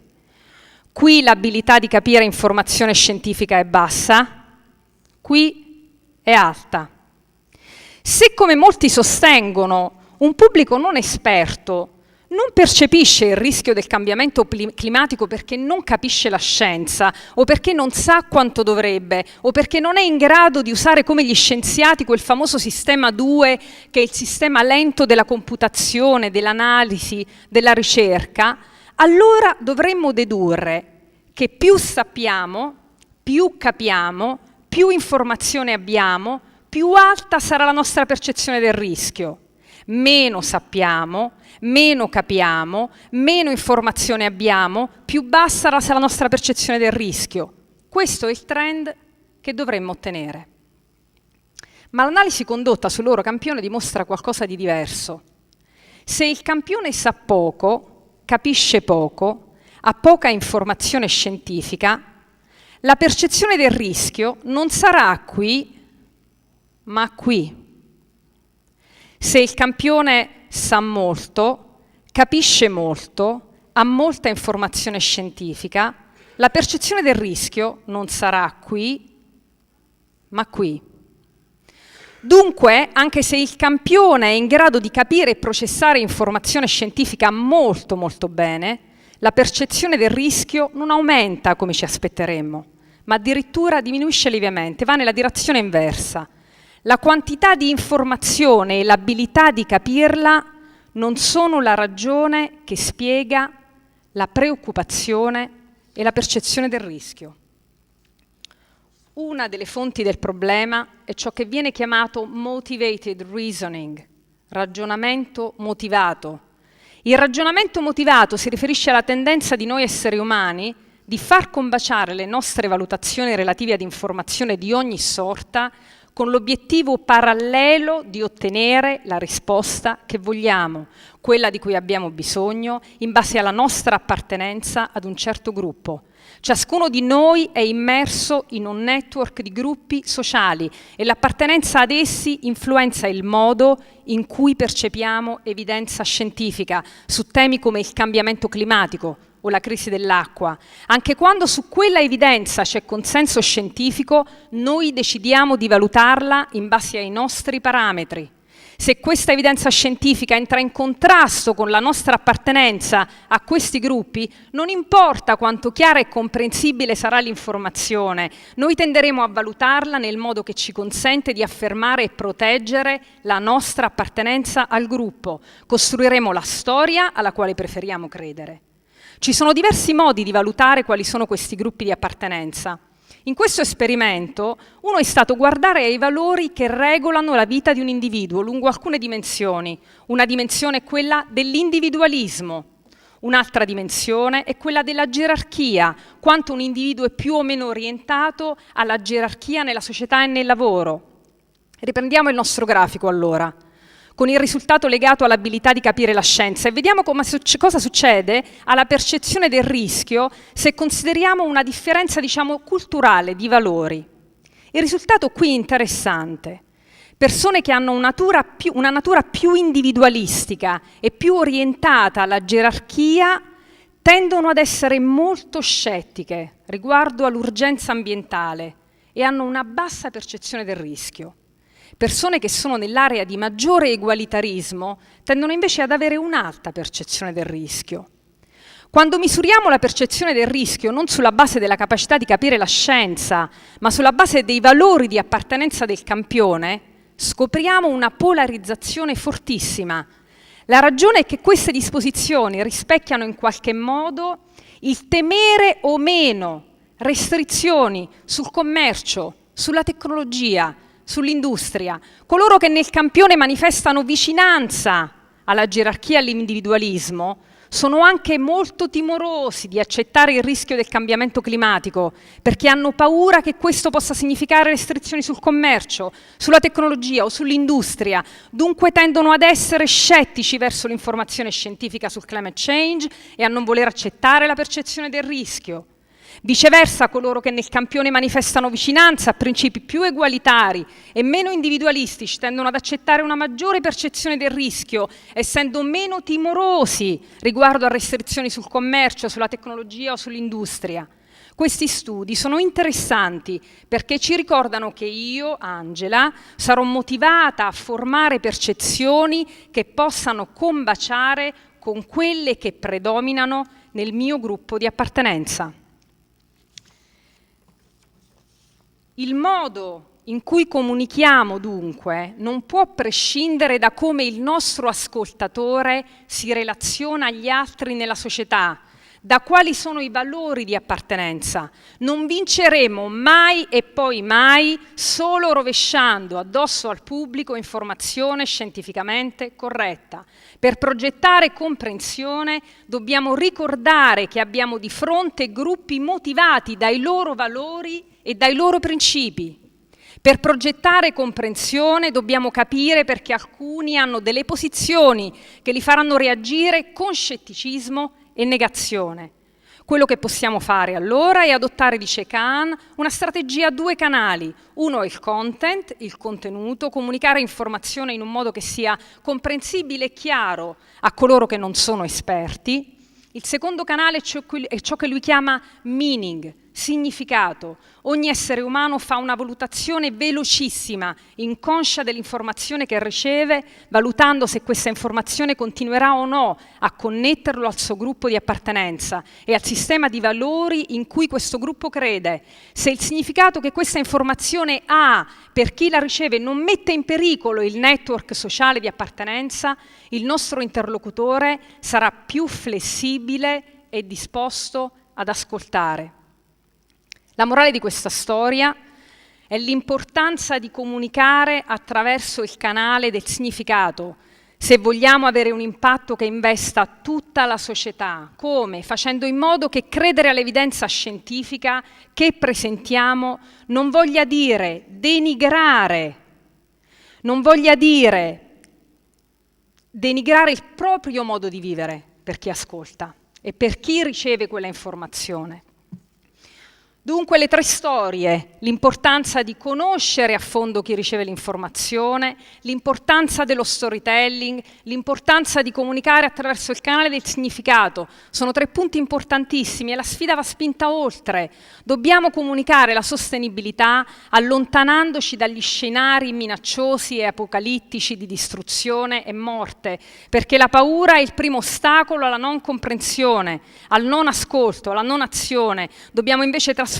[SPEAKER 5] Qui l'abilità di capire informazione scientifica è bassa, qui è alta. Se, come molti sostengono, un pubblico non esperto non percepisce il rischio del cambiamento climatico perché non capisce la scienza, o perché non sa quanto dovrebbe, o perché non è in grado di usare come gli scienziati quel famoso sistema 2, che è il sistema lento della computazione, dell'analisi, della ricerca, allora dovremmo dedurre che più sappiamo, più capiamo, più informazione abbiamo, più alta sarà la nostra percezione del rischio. Meno sappiamo, meno capiamo, meno informazione abbiamo, più bassa sarà la nostra percezione del rischio. Questo è il trend che dovremmo ottenere. Ma l'analisi condotta sul loro campione dimostra qualcosa di diverso. Se il campione sa poco, capisce poco, a poca informazione scientifica, la percezione del rischio non sarà qui, ma qui. Se il campione sa molto, capisce molto, ha molta informazione scientifica, la percezione del rischio non sarà qui, ma qui. Dunque, anche se il campione è in grado di capire e processare informazione scientifica molto molto bene, la percezione del rischio non aumenta come ci aspetteremmo, ma addirittura diminuisce lievemente, va nella direzione inversa. La quantità di informazione e l'abilità di capirla non sono la ragione che spiega la preoccupazione e la percezione del rischio. Una delle fonti del problema è ciò che viene chiamato motivated reasoning, ragionamento motivato. Il ragionamento motivato si riferisce alla tendenza di noi esseri umani di far combaciare le nostre valutazioni relative ad informazione di ogni sorta con l'obiettivo parallelo di ottenere la risposta che vogliamo, quella di cui abbiamo bisogno, in base alla nostra appartenenza ad un certo gruppo. Ciascuno di noi è immerso in un network di gruppi sociali e l'appartenenza ad essi influenza il modo in cui percepiamo evidenza scientifica su temi come il cambiamento climatico o la crisi dell'acqua. Anche quando su quella evidenza c'è consenso scientifico, noi decidiamo di valutarla in base ai nostri parametri. Se questa evidenza scientifica entra in contrasto con la nostra appartenenza a questi gruppi, non importa quanto chiara e comprensibile sarà l'informazione, noi tenderemo a valutarla nel modo che ci consente di affermare e proteggere la nostra appartenenza al gruppo. Costruiremo la storia alla quale preferiamo credere. Ci sono diversi modi di valutare quali sono questi gruppi di appartenenza. In questo esperimento uno è stato guardare ai valori che regolano la vita di un individuo lungo alcune dimensioni. Una dimensione è quella dell'individualismo, un'altra dimensione è quella della gerarchia, quanto un individuo è più o meno orientato alla gerarchia nella società e nel lavoro. Riprendiamo il nostro grafico allora, con il risultato legato all'abilità di capire la scienza e vediamo cosa succede alla percezione del rischio se consideriamo una differenza, diciamo, culturale di valori. Il risultato qui è interessante. Persone che hanno una natura più individualistica e più orientata alla gerarchia tendono ad essere molto scettiche riguardo all'urgenza ambientale e hanno una bassa percezione del rischio. Persone che sono nell'area di maggiore egualitarismo tendono invece ad avere un'alta percezione del rischio. Quando misuriamo la percezione del rischio non sulla base della capacità di capire la scienza, ma sulla base dei valori di appartenenza del campione, scopriamo una polarizzazione fortissima. La ragione è che queste disposizioni rispecchiano in qualche modo il temere o meno restrizioni sul commercio, sulla tecnologia, sull'industria. Coloro che nel campione manifestano vicinanza alla gerarchia e all'individualismo sono anche molto timorosi di accettare il rischio del cambiamento climatico, perché hanno paura che questo possa significare restrizioni sul commercio, sulla tecnologia o sull'industria. Dunque tendono ad essere scettici verso l'informazione scientifica sul climate change e a non voler accettare la percezione del rischio. Viceversa, coloro che nel campione manifestano vicinanza a principi più egualitari e meno individualistici tendono ad accettare una maggiore percezione del rischio, essendo meno timorosi riguardo a restrizioni sul commercio, sulla tecnologia o sull'industria. Questi studi sono interessanti perché ci ricordano che io, Angela, sarò motivata a formare percezioni che possano combaciare con quelle che predominano nel mio gruppo di appartenenza. Il modo in cui comunichiamo, dunque, non può prescindere da come il nostro ascoltatore si relaziona agli altri nella società, da quali sono i valori di appartenenza. Non vinceremo mai e poi mai solo rovesciando addosso al pubblico informazione scientificamente corretta. Per progettare comprensione dobbiamo ricordare che abbiamo di fronte gruppi motivati dai loro valori e dai loro principi. Per progettare comprensione dobbiamo capire perché alcuni hanno delle posizioni che li faranno reagire con scetticismo e negazione. Quello che possiamo fare allora è adottare, dice Kahn, una strategia a 2 canali. Uno è il content, il contenuto, comunicare informazione in un modo che sia comprensibile e chiaro a coloro che non sono esperti. Il secondo canale è ciò che lui chiama meaning, significato. Ogni essere umano fa una valutazione velocissima, inconscia dell'informazione che riceve, valutando se questa informazione continuerà o no a connetterlo al suo gruppo di appartenenza e al sistema di valori in cui questo gruppo crede. Se il significato che questa informazione ha per chi la riceve non mette in pericolo il network sociale di appartenenza, il nostro interlocutore sarà più flessibile e disposto ad ascoltare. La morale di questa storia è l'importanza di comunicare attraverso il canale del significato, se vogliamo avere un impatto che investa tutta la società. Come? Facendo in modo che credere all'evidenza scientifica che presentiamo non voglia dire denigrare, non voglia dire denigrare il proprio modo di vivere per chi ascolta e per chi riceve quella informazione. Dunque le 3 storie, l'importanza di conoscere a fondo chi riceve l'informazione, l'importanza dello storytelling, l'importanza di comunicare attraverso il canale del significato, sono 3 punti importantissimi e la sfida va spinta oltre. Dobbiamo comunicare la sostenibilità allontanandoci dagli scenari minacciosi e apocalittici di distruzione e morte, perché la paura è il primo ostacolo alla non comprensione, al non ascolto, alla non azione. Dobbiamo invece trasformare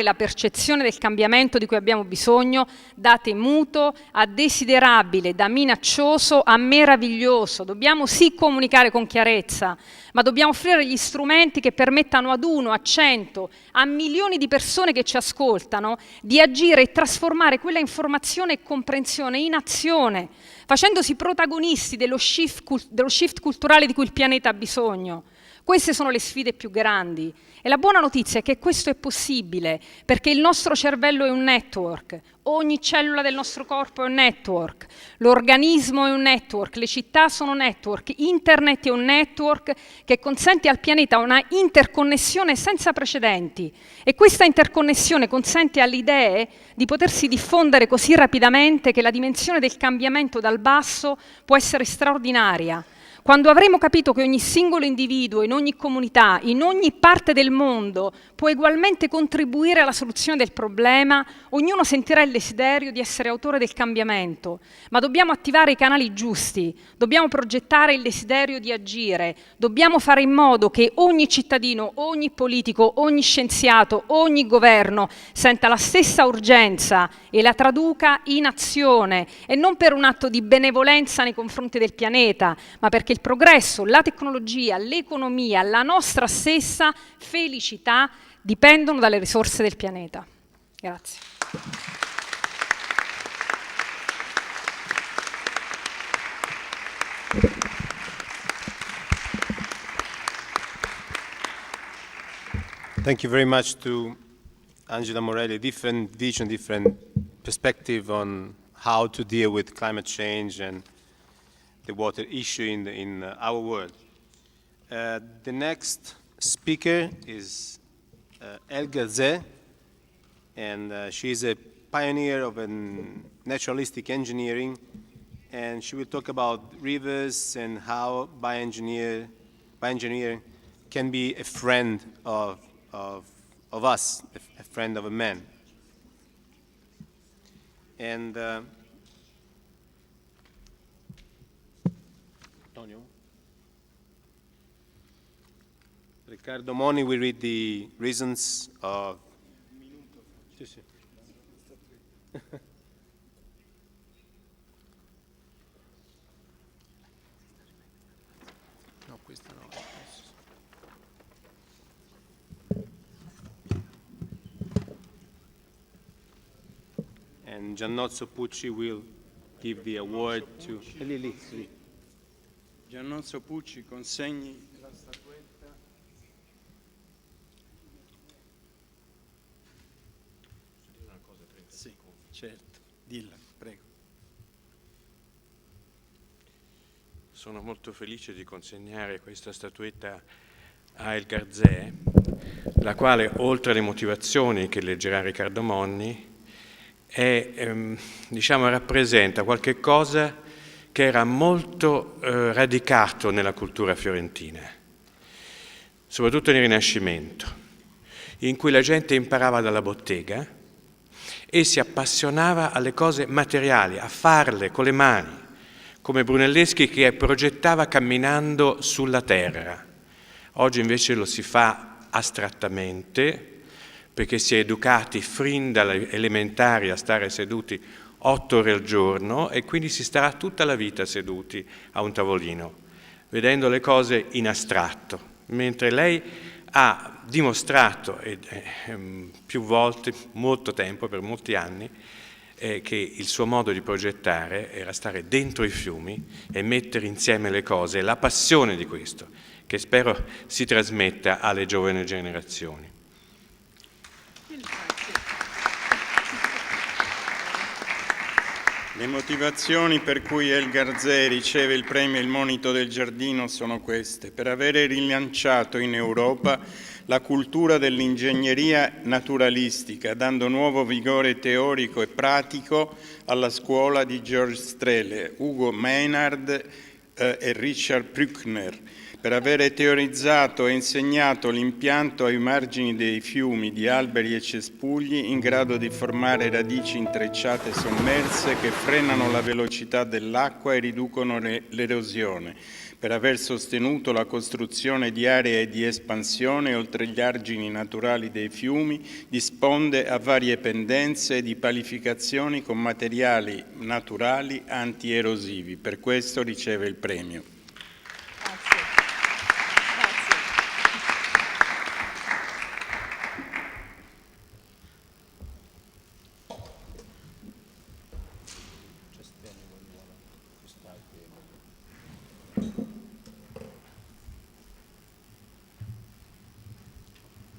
[SPEAKER 5] la percezione del cambiamento di cui abbiamo bisogno da temuto a desiderabile, da minaccioso a meraviglioso. Dobbiamo sì comunicare con chiarezza, ma dobbiamo offrire gli strumenti che permettano ad 1, a 100, a milioni di persone che ci ascoltano di agire e trasformare quella informazione e comprensione in azione, facendosi protagonisti dello shift culturale di cui il pianeta ha bisogno. Queste sono le sfide più grandi e la buona notizia è che questo è possibile perché il nostro cervello è un network, ogni cellula del nostro corpo è un network, l'organismo è un network, le città sono network, internet è un network che consente al pianeta una interconnessione senza precedenti e questa interconnessione consente alle idee di potersi diffondere così rapidamente che la dimensione del cambiamento dal basso può essere straordinaria. Quando avremo capito che ogni singolo individuo, in ogni comunità, in ogni parte del mondo può ugualmente contribuire alla soluzione del problema, ognuno sentirà il desiderio di essere autore del cambiamento. Ma dobbiamo attivare i canali giusti, dobbiamo progettare il desiderio di agire, dobbiamo fare in modo che ogni cittadino, ogni politico, ogni scienziato, ogni governo senta la stessa urgenza e la traduca in azione, e non per un atto di benevolenza nei confronti del pianeta, ma perché il progresso, la tecnologia, l'economia, la nostra stessa felicità dipendono dalle risorse del pianeta. Grazie.
[SPEAKER 1] Thank you very much to Angela Morelli. Different vision, different perspective on how to deal with climate change and the water issue in our world. The next speaker is Elga Ze, and she is a pioneer of naturalistic engineering, and she will talk about rivers and how bioengineering can be a friend of us, a friend of a man. And Riccardo Moni will read the reasons of...
[SPEAKER 2] No, questa no.
[SPEAKER 1] And Giannozzo Pucci will give the award to...
[SPEAKER 2] Giannozzo Pucci consegni la statuetta. Sì, certo, dilla, prego.
[SPEAKER 6] Sono molto felice di consegnare questa statuetta a Elgar Ze,
[SPEAKER 2] la quale, oltre alle motivazioni che leggerà Riccardo Monni, diciamo, rappresenta qualche cosa che era molto radicato nella cultura fiorentina, soprattutto nel Rinascimento, in cui la gente imparava dalla bottega e si appassionava alle cose materiali, a farle con le mani, come Brunelleschi che progettava camminando sulla terra. Oggi invece lo si fa astrattamente, perché si è educati fin dalle elementari a stare seduti 8 ore al giorno e quindi si starà tutta la vita seduti a un tavolino, vedendo le cose in astratto, mentre lei ha dimostrato più volte, molto tempo, per molti anni, che il suo modo di progettare era stare dentro i fiumi e mettere insieme le cose, la passione di questo, che spero si trasmetta alle giovani generazioni. Le motivazioni per cui El Garzè riceve il premio Il Monito del Giardino sono queste: per avere rilanciato in Europa la cultura dell'ingegneria naturalistica, dando nuovo vigore teorico e pratico alla scuola di George Strele, Ugo Maynard e Richard Bruckner, per avere teorizzato e insegnato l'impianto ai margini dei fiumi di alberi e cespugli in grado di formare radici intrecciate sommerse che frenano la velocità dell'acqua e riducono l'erosione, per aver sostenuto la costruzione di aree di espansione oltre gli argini naturali dei fiumi, di sponde a varie pendenze e di palificazioni con materiali naturali antierosivi. Per questo riceve il premio.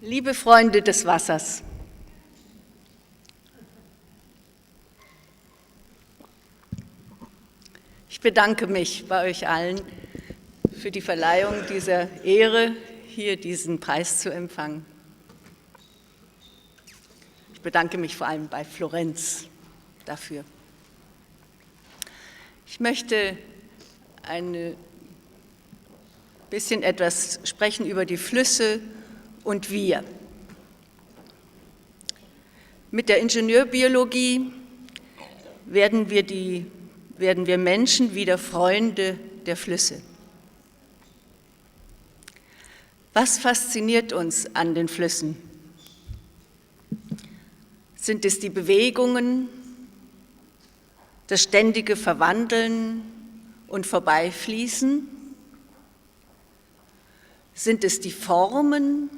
[SPEAKER 6] Liebe Freunde des Wassers, ich bedanke mich bei euch allen für die Verleihung dieser Ehre, hier diesen Preis zu empfangen. Ich bedanke mich vor allem bei Florenz dafür. Ich möchte ein bisschen etwas sprechen über die Flüsse und wir. Mit der Ingenieurbiologie werden wir Menschen wieder Freunde der Flüsse. Was fasziniert uns an den Flüssen? Sind es die Bewegungen, das ständige Verwandeln und Vorbeifließen? Sind es die Formen,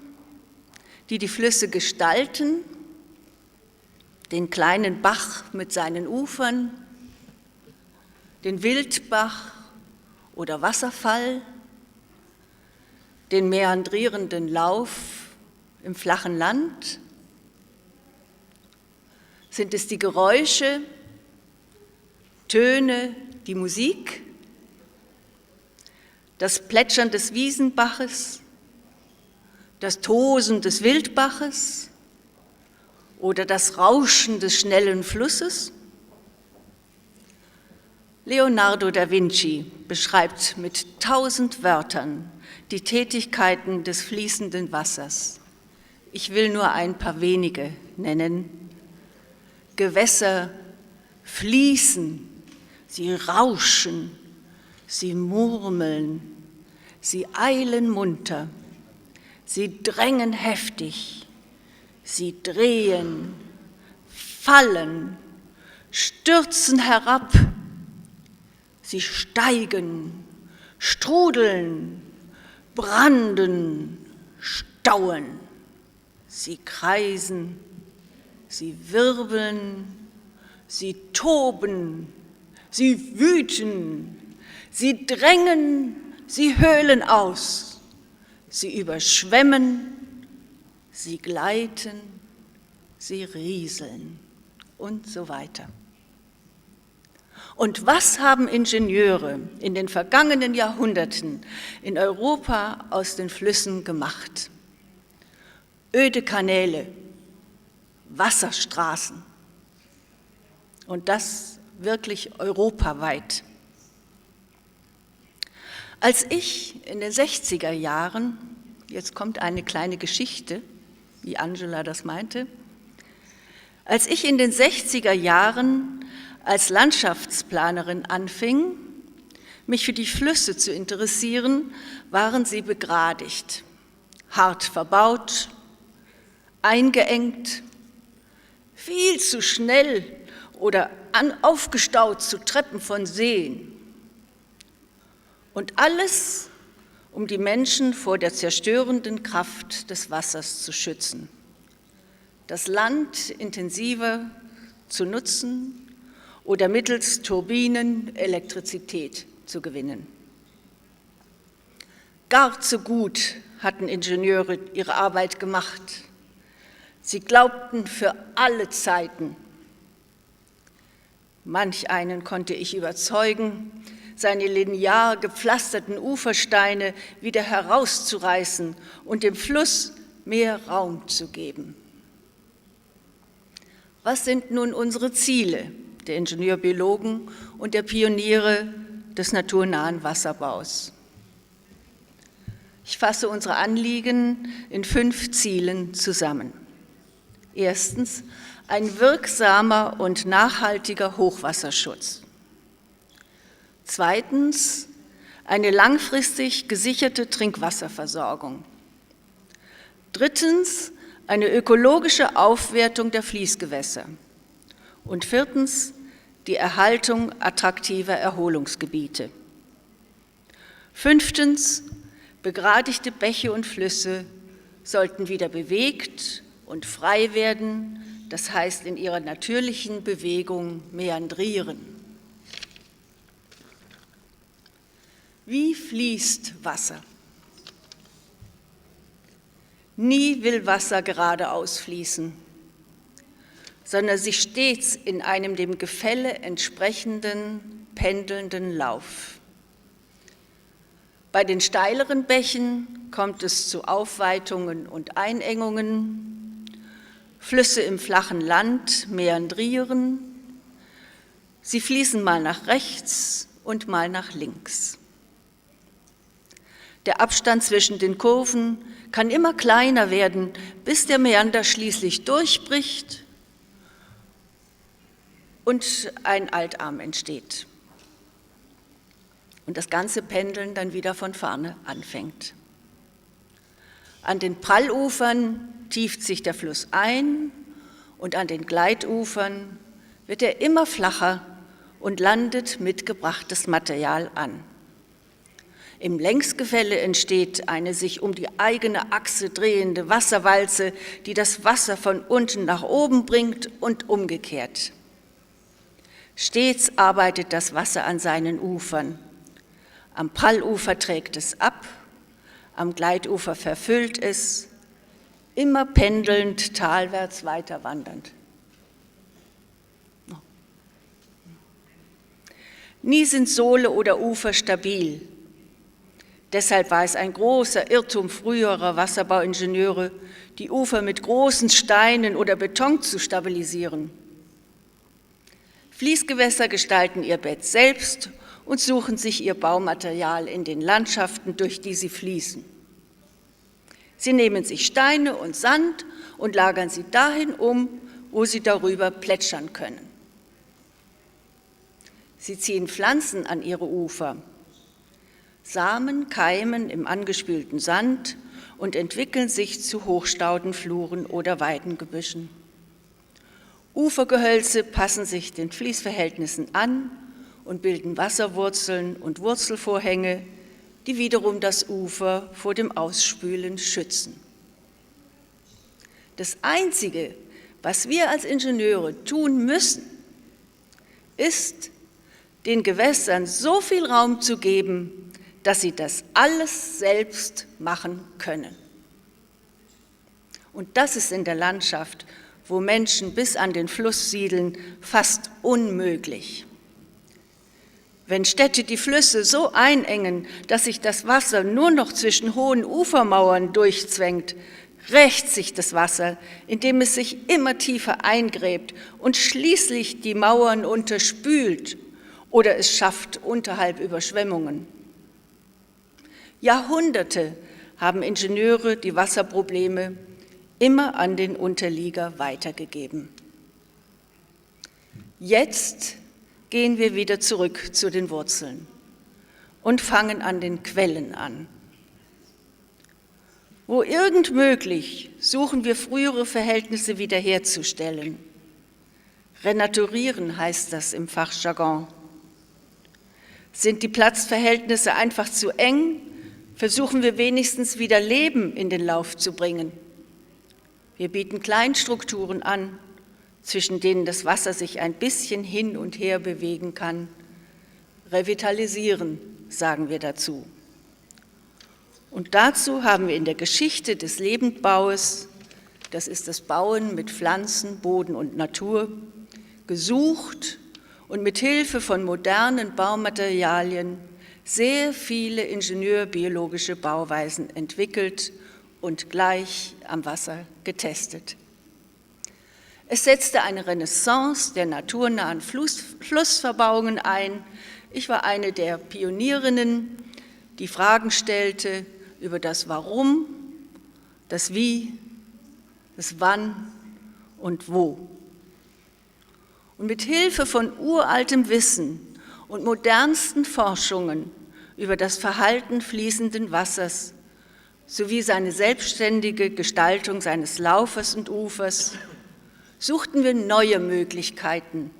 [SPEAKER 6] die die Flüsse gestalten, den kleinen Bach mit seinen Ufern, den Wildbach oder Wasserfall, den meandrierenden Lauf im flachen Land? Sind es die Geräusche, Töne, die Musik, das Plätschern des Wiesenbaches, das Tosen des Wildbaches oder das Rauschen des schnellen Flusses? Leonardo da Vinci beschreibt mit 1000 Wörtern die Tätigkeiten des fließenden Wassers. Ich will nur ein paar wenige nennen. Gewässer fließen, sie rauschen, sie murmeln, sie eilen munter, sie drängen heftig, sie drehen, fallen, stürzen herab, sie steigen, strudeln, branden, stauen, sie kreisen, sie wirbeln, sie toben, sie wüten, sie drängen, sie höhlen aus, sie überschwemmen, sie gleiten, sie rieseln und so weiter. Und was haben Ingenieure in den vergangenen Jahrhunderten in Europa aus den Flüssen gemacht? öde Kanäle, Wasserstraßen. Und das wirklich europaweit. Als ich in den 60er Jahren, jetzt kommt eine kleine Geschichte, wie Angela das meinte, als ich in den 60er Jahren als Landschaftsplanerin anfing, mich für die Flüsse zu interessieren, waren sie begradigt, hart verbaut, eingeengt, viel zu schnell oder aufgestaut zu Treppen von Seen. Und alles, um die Menschen vor der zerstörenden Kraft des Wassers zu schützen, das Land intensiver zu nutzen oder mittels Turbinen Elektrizität zu gewinnen. Gar zu gut hatten Ingenieure ihre Arbeit gemacht. Sie glaubten für alle Zeiten. Manch einen konnte ich überzeugen, seine linear gepflasterten Ufersteine wieder herauszureißen und dem Fluss mehr Raum zu geben. Was sind nun unsere Ziele der Ingenieurbiologen und der Pioniere des naturnahen Wasserbaus? Ich fasse unsere Anliegen in 5 Zielen zusammen. Erstens, ein wirksamer und nachhaltiger Hochwasserschutz. Zweitens, eine langfristig gesicherte Trinkwasserversorgung. Drittens, eine ökologische Aufwertung der Fließgewässer. Und viertens, die Erhaltung attraktiver Erholungsgebiete. 5. Begradigte Bäche und Flüsse sollten wieder bewegt und frei werden, das heißt in ihrer natürlichen Bewegung meandrieren. Wie fließt Wasser? Nie will Wasser geradeaus fließen, sondern sich stets in einem dem Gefälle entsprechenden, pendelnden Lauf. Bei den steileren Bächen kommt es zu Aufweitungen und Einengungen. Flüsse im flachen Land meandrieren. Sie fließen mal nach rechts und mal nach links. Der Abstand zwischen den Kurven kann immer kleiner werden, bis der Mäander schließlich durchbricht und ein Altarm entsteht. Und das ganze Pendeln dann wieder von vorne anfängt. An den Prallufern tieft sich der Fluss ein und an den Gleitufern wird er immer flacher und landet mitgebrachtes Material an. Im Längsgefälle entsteht eine sich um die eigene Achse drehende Wasserwalze, die das Wasser von unten nach oben bringt und umgekehrt. Stets arbeitet das Wasser an seinen Ufern. Am Prallufer trägt es ab, am Gleitufer verfüllt es, immer pendelnd talwärts weiter wandernd. Nie sind Sohle oder Ufer stabil. Deshalb war es ein großer Irrtum früherer Wasserbauingenieure, die Ufer mit großen Steinen oder Beton zu stabilisieren. Fließgewässer gestalten ihr Bett selbst und suchen sich ihr Baumaterial in den Landschaften, durch die sie fließen. Sie nehmen sich Steine und Sand und lagern sie dahin um, wo sie darüber plätschern können. Sie ziehen Pflanzen an ihre Ufer. Samen keimen im angespülten Sand und entwickeln sich zu Hochstaudenfluren oder Weidengebüschen. Ufergehölze passen sich den Fließverhältnissen an und bilden Wasserwurzeln und Wurzelvorhänge, die wiederum das Ufer vor dem Ausspülen schützen. Das Einzige, was wir als Ingenieure tun müssen, ist, den Gewässern so viel Raum zu geben, dass sie das alles selbst machen können. Und das ist in der Landschaft, wo Menschen bis an den Fluss siedeln, fast unmöglich. Wenn Städte die Flüsse so einengen, dass sich das Wasser nur noch zwischen hohen Ufermauern durchzwängt, rächt sich das Wasser, indem es sich immer tiefer eingräbt und schließlich die Mauern unterspült oder es schafft unterhalb Überschwemmungen. Jahrhunderte haben Ingenieure die Wasserprobleme immer an den Unterlieger weitergegeben. Jetzt gehen wir wieder zurück zu den Wurzeln und fangen an den Quellen an. Wo irgend möglich, suchen wir frühere Verhältnisse wiederherzustellen. Renaturieren heißt das im Fachjargon. Sind die Platzverhältnisse einfach zu eng, versuchen wir wenigstens wieder Leben in den Lauf zu bringen. Wir bieten Kleinstrukturen an, zwischen denen das Wasser sich ein bisschen hin und her bewegen kann. Revitalisieren, sagen wir dazu. Und dazu haben wir in der Geschichte des Lebendbaues, das ist das Bauen mit Pflanzen, Boden und Natur, gesucht und mit Hilfe von modernen Baumaterialien sehr viele ingenieurbiologische Bauweisen entwickelt und gleich am Wasser getestet. Es setzte eine Renaissance der naturnahen Flussverbauungen ein. Ich war eine der Pionierinnen, die Fragen stellte über das Warum, das Wie, das Wann und Wo. Und mit Hilfe von uraltem Wissen und modernsten Forschungen über das Verhalten fließenden Wassers sowie seine selbstständige Gestaltung seines Laufes und Ufers suchten wir neue Möglichkeiten,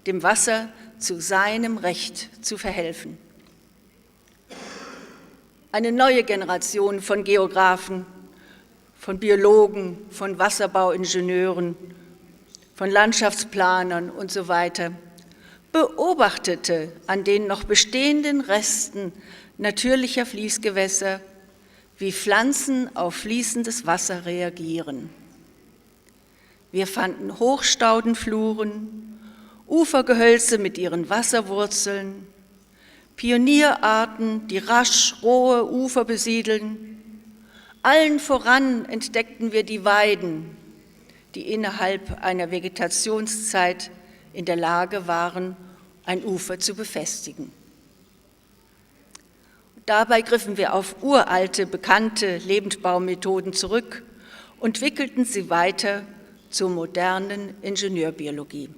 [SPEAKER 6] dem Wasser zu seinem Recht zu verhelfen. Eine neue Generation von Geographen, von Biologen, von Wasserbauingenieuren, von Landschaftsplanern und so weiter beobachtete an den noch bestehenden Resten natürlicher Fließgewässer, wie Pflanzen auf fließendes Wasser reagieren. Wir fanden Hochstaudenfluren, Ufergehölze mit ihren Wasserwurzeln, Pionierarten, die rasch rohe Ufer besiedeln. Allen voran entdeckten wir die Weiden, die innerhalb einer Vegetationszeit in der Lage waren, ein Ufer zu befestigen. Dabei griffen wir auf uralte, bekannte Lebendbaumethoden zurück und wickelten sie weiter zur modernen Ingenieurbiologie.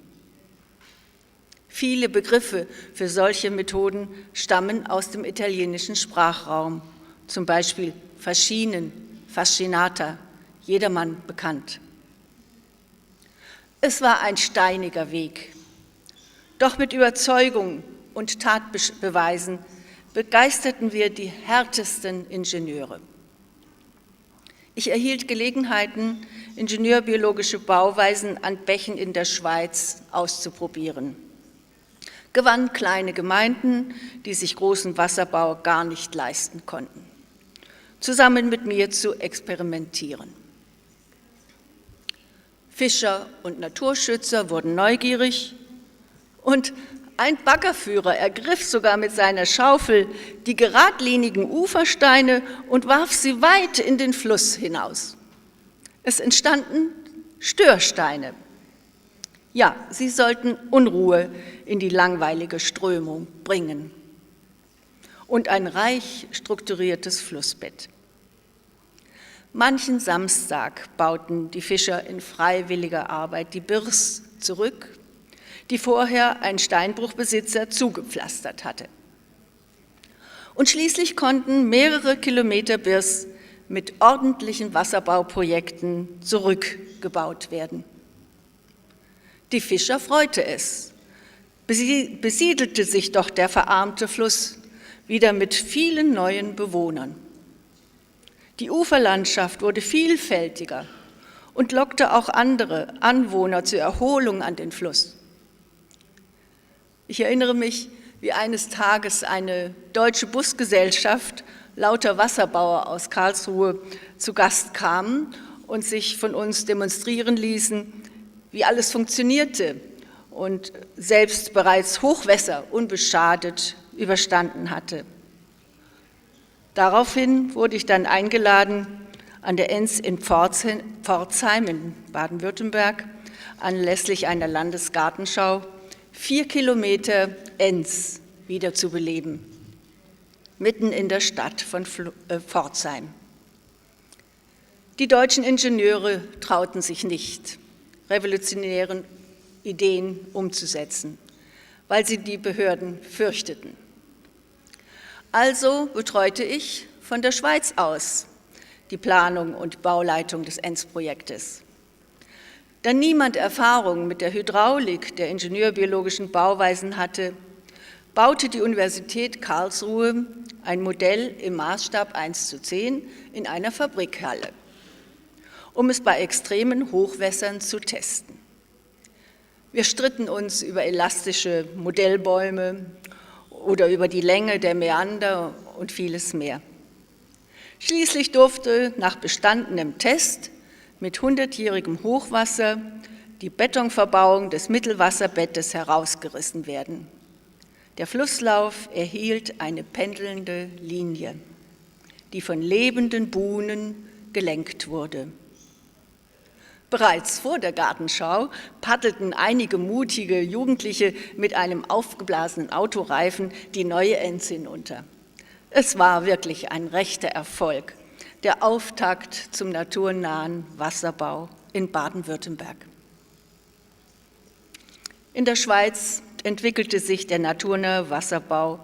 [SPEAKER 6] Viele Begriffe für solche Methoden stammen aus dem italienischen Sprachraum, zum Beispiel Faschinen, Fascinata, jedermann bekannt. Es war ein steiniger Weg, doch mit Überzeugung und Tatbeweisen begeisterten wir die härtesten Ingenieure. Ich erhielt Gelegenheiten, ingenieurbiologische Bauweisen an Bächen in der Schweiz auszuprobieren. Gewann kleine Gemeinden, die sich großen Wasserbau gar nicht leisten konnten, zusammen mit mir zu experimentieren. Fischer und Naturschützer wurden neugierig und ein Baggerführer ergriff sogar mit seiner Schaufel die geradlinigen Ufersteine und warf sie weit in den Fluss hinaus. Es entstanden Störsteine. Ja, sie sollten Unruhe in die langweilige Strömung bringen und ein reich strukturiertes Flussbett. Manchen Samstag bauten die Fischer in freiwilliger Arbeit die Birs zurück, die vorher ein Steinbruchbesitzer zugepflastert hatte. Und schließlich konnten mehrere Kilometer Birs mit ordentlichen Wasserbauprojekten zurückgebaut werden. Die Fischer freute es, besiedelte sich doch der verarmte Fluss wieder mit vielen neuen Bewohnern. Die Uferlandschaft wurde vielfältiger und lockte auch andere Anwohner zur Erholung an den Fluss. Ich erinnere mich, wie eines Tages eine deutsche Busgesellschaft lauter Wasserbauer aus Karlsruhe zu Gast kamen und sich von uns demonstrieren ließen, wie alles funktionierte und selbst bereits Hochwässer unbeschadet überstanden hatte. Daraufhin wurde ich dann eingeladen, an der Enz in Pforzheim in Baden-Württemberg anlässlich einer Landesgartenschau 4 Kilometer Enz wieder zu beleben, mitten in der Stadt von Pforzheim. Die deutschen Ingenieure trauten sich nicht, revolutionäre Ideen umzusetzen, weil sie die Behörden fürchteten. Also betreute ich von der Schweiz aus die Planung und Bauleitung des Enz-Projektes. Da niemand Erfahrung mit der Hydraulik der ingenieurbiologischen Bauweisen hatte, baute die Universität Karlsruhe ein Modell im Maßstab 1:10 in einer Fabrikhalle, um es bei extremen Hochwässern zu testen. Wir stritten uns über elastische Modellbäume oder über die Länge der Mäander und vieles mehr. Schließlich durfte nach bestandenem Test mit 100-jährigem Hochwasser die Betonverbauung des Mittelwasserbettes herausgerissen werden. Der Flusslauf erhielt eine pendelnde Linie, die von lebenden Buhnen gelenkt wurde. Bereits vor der Gartenschau paddelten einige mutige Jugendliche mit einem aufgeblasenen Autoreifen die neue Enz hinunter. Es war wirklich ein rechter Erfolg, der Auftakt zum naturnahen Wasserbau in Baden-Württemberg. In der Schweiz entwickelte sich der naturnahe Wasserbau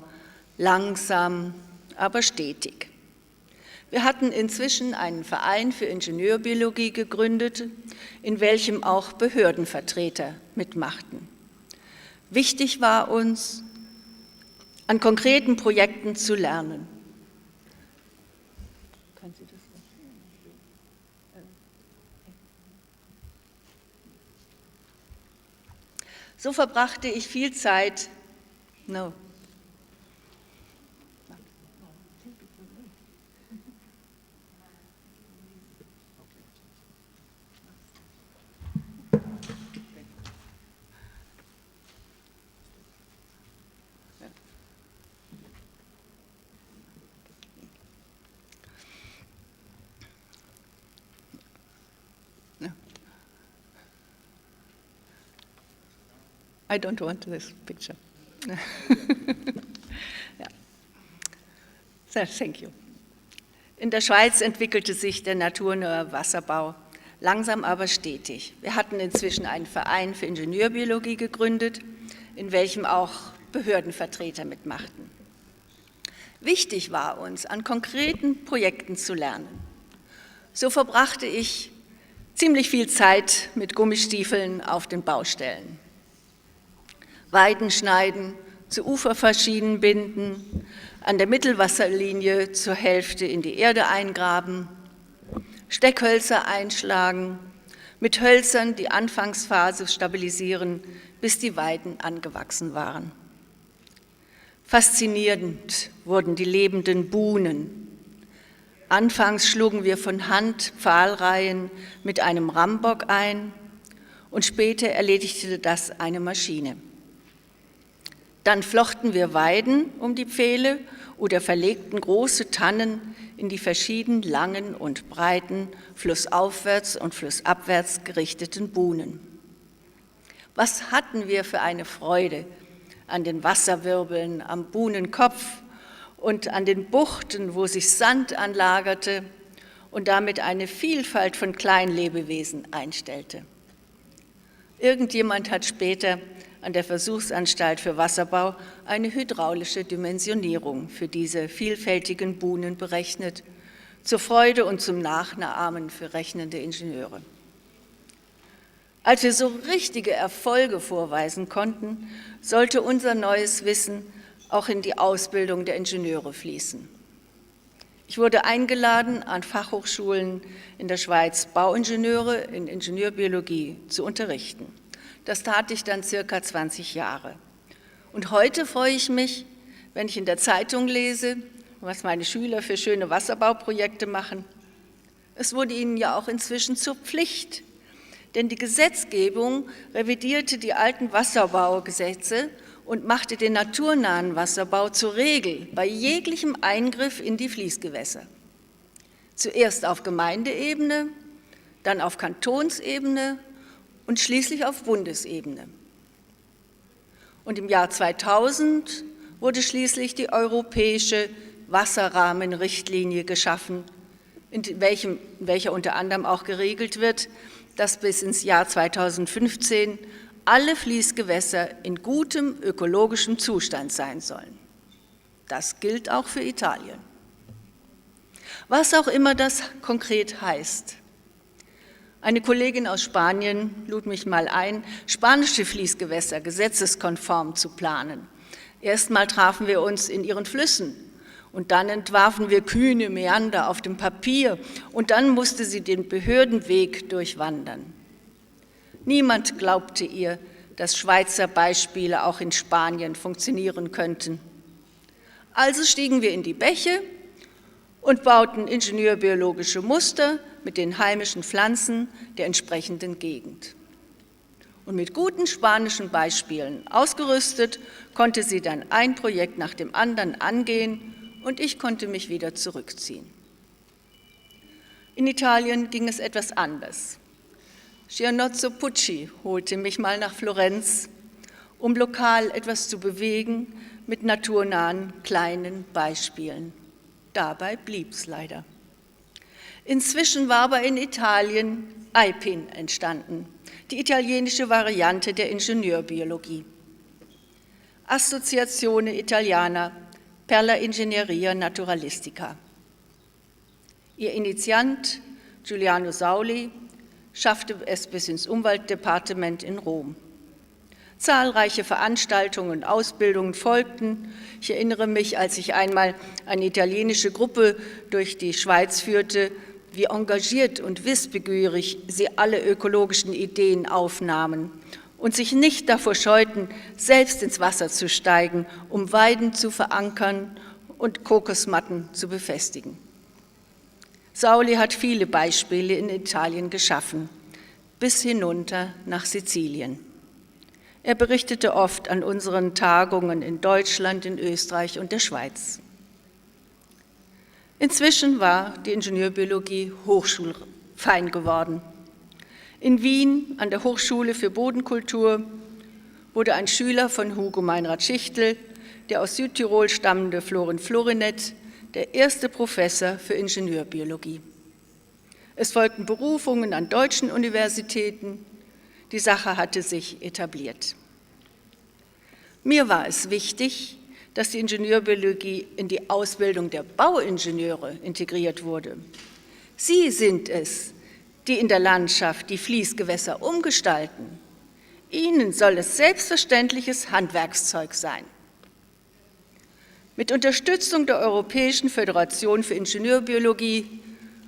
[SPEAKER 6] langsam, aber stetig. Wir hatten inzwischen einen Verein für Ingenieurbiologie gegründet, in welchem auch Behördenvertreter mitmachten. Wichtig war uns, an konkreten Projekten zu lernen. So verbrachte ich viel Zeit. I don't want this picture. Yeah. So, thank you. In der Schweiz entwickelte sich der naturnahe Wasserbau langsam, aber stetig. Wir hatten inzwischen einen Verein für Ingenieurbiologie gegründet, in welchem auch Behördenvertreter mitmachten. Wichtig war uns, an konkreten Projekten zu lernen. So verbrachte ich ziemlich viel Zeit mit Gummistiefeln auf den Baustellen. Weiden schneiden, zu Uferfaschinen binden, an der Mittelwasserlinie zur Hälfte in die Erde eingraben, Steckhölzer einschlagen, mit Hölzern die Anfangsphase stabilisieren, bis die Weiden angewachsen waren. Faszinierend wurden die lebenden Buhnen. Anfangs schlugen wir von Hand Pfahlreihen mit einem Rambock ein und später erledigte das eine Maschine. Dann flochten wir Weiden um die Pfähle oder verlegten große Tannen in die verschieden langen und breiten, flussaufwärts und flussabwärts gerichteten Buhnen. Was hatten wir für eine Freude an den Wasserwirbeln, am Buhnenkopf und an den Buchten, wo sich Sand anlagerte und damit eine Vielfalt von Kleinlebewesen einstellte. Irgendjemand hat später an der Versuchsanstalt für Wasserbau eine hydraulische Dimensionierung für diese vielfältigen Buhnen berechnet, zur Freude und zum Nachahmen für rechnende Ingenieure. Als wir so richtige Erfolge vorweisen konnten, sollte unser neues Wissen auch in die Ausbildung der Ingenieure fließen. Ich wurde eingeladen, an Fachhochschulen in der Schweiz Bauingenieure in Ingenieurbiologie zu unterrichten. Das tat ich dann circa 20 Jahre. Und heute freue ich mich, wenn ich in der Zeitung lese, was meine Schüler für schöne Wasserbauprojekte machen. Es wurde ihnen ja auch inzwischen zur Pflicht, denn die Gesetzgebung revidierte die alten Wasserbaugesetze und machte den naturnahen Wasserbau zur Regel bei jeglichem Eingriff in die Fließgewässer. Zuerst auf Gemeindeebene, dann auf Kantonsebene und schließlich auf Bundesebene. Und im Jahr 2000 wurde schließlich die europäische Wasserrahmenrichtlinie geschaffen, in welcher unter anderem auch geregelt wird, dass bis ins Jahr 2015 alle Fließgewässer in gutem ökologischem Zustand sein sollen. Das gilt auch für Italien. Was auch immer das konkret heißt. Eine Kollegin aus Spanien lud mich mal ein, spanische Fließgewässer gesetzeskonform zu planen. Erstmal trafen wir uns in ihren Flüssen und dann entwarfen wir kühne Meander auf dem Papier und dann musste sie den Behördenweg durchwandern. Niemand glaubte ihr, dass Schweizer Beispiele auch in Spanien funktionieren könnten. Also stiegen wir in die Bäche und bauten ingenieurbiologische Muster mit den heimischen Pflanzen der entsprechenden Gegend. Und mit guten spanischen Beispielen ausgerüstet, konnte sie dann ein Projekt nach dem anderen angehen und ich konnte mich wieder zurückziehen. In Italien ging es etwas anders. Giannozzo Pucci holte mich mal nach Florenz, um lokal etwas zu bewegen mit naturnahen kleinen Beispielen. Dabei blieb es leider. Inzwischen war aber in Italien IPIN entstanden, die italienische Variante der Ingenieurbiologie. Associazione Italiana per la Ingegneria Naturalistica. Ihr Initiant Giuliano Sauli schaffte es bis ins Umweltdepartement in Rom. Zahlreiche Veranstaltungen und Ausbildungen folgten. Ich erinnere mich, als ich einmal eine italienische Gruppe durch die Schweiz führte, wie engagiert und wissbegierig sie alle ökologischen Ideen aufnahmen und sich nicht davor scheuten, selbst ins Wasser zu steigen, um Weiden zu verankern und Kokosmatten zu befestigen. Sauli hat viele Beispiele in Italien geschaffen, bis hinunter nach Sizilien. Er berichtete oft an unseren Tagungen in Deutschland, in Österreich und der Schweiz. Inzwischen war die Ingenieurbiologie hochschulfein geworden. In Wien an der Hochschule für Bodenkultur wurde ein Schüler von Hugo Meinrad Schichtel, der aus Südtirol stammende Florin Florinet, der erste Professor für Ingenieurbiologie. Es folgten Berufungen an deutschen Universitäten. Die Sache hatte sich etabliert. Mir war es wichtig, dass die Ingenieurbiologie in die Ausbildung der Bauingenieure integriert wurde. Sie sind es, die in der Landschaft die Fließgewässer umgestalten. Ihnen soll es selbstverständliches Handwerkszeug sein. Mit Unterstützung der Europäischen Föderation für Ingenieurbiologie,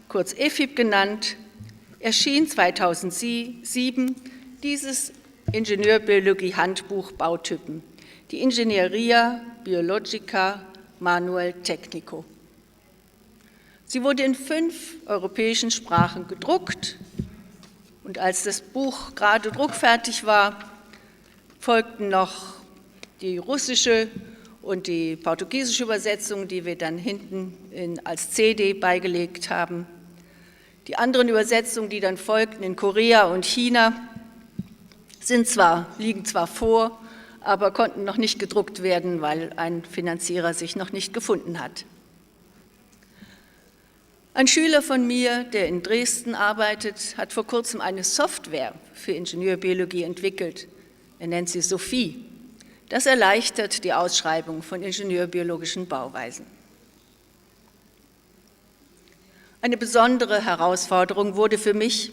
[SPEAKER 6] kurz EFIB genannt, erschien 2007 dieses Ingenieurbiologie-Handbuch Bautypen, die Ingegneria Biologica Manuel Tecnico. Sie wurde in 5 europäischen Sprachen gedruckt und als das Buch gerade druckfertig war, folgten noch die russische und die portugiesische Übersetzung, die wir dann hinten als CD beigelegt haben. Die anderen Übersetzungen, die dann folgten in Korea und China, liegen zwar vor, aber konnten noch nicht gedruckt werden, weil ein Finanzierer sich noch nicht gefunden hat. Ein Schüler von mir, der in Dresden arbeitet, hat vor kurzem eine Software für Ingenieurbiologie entwickelt. Er nennt sie Sophie. Das erleichtert die Ausschreibung von ingenieurbiologischen Bauweisen. Eine besondere Herausforderung wurde für mich,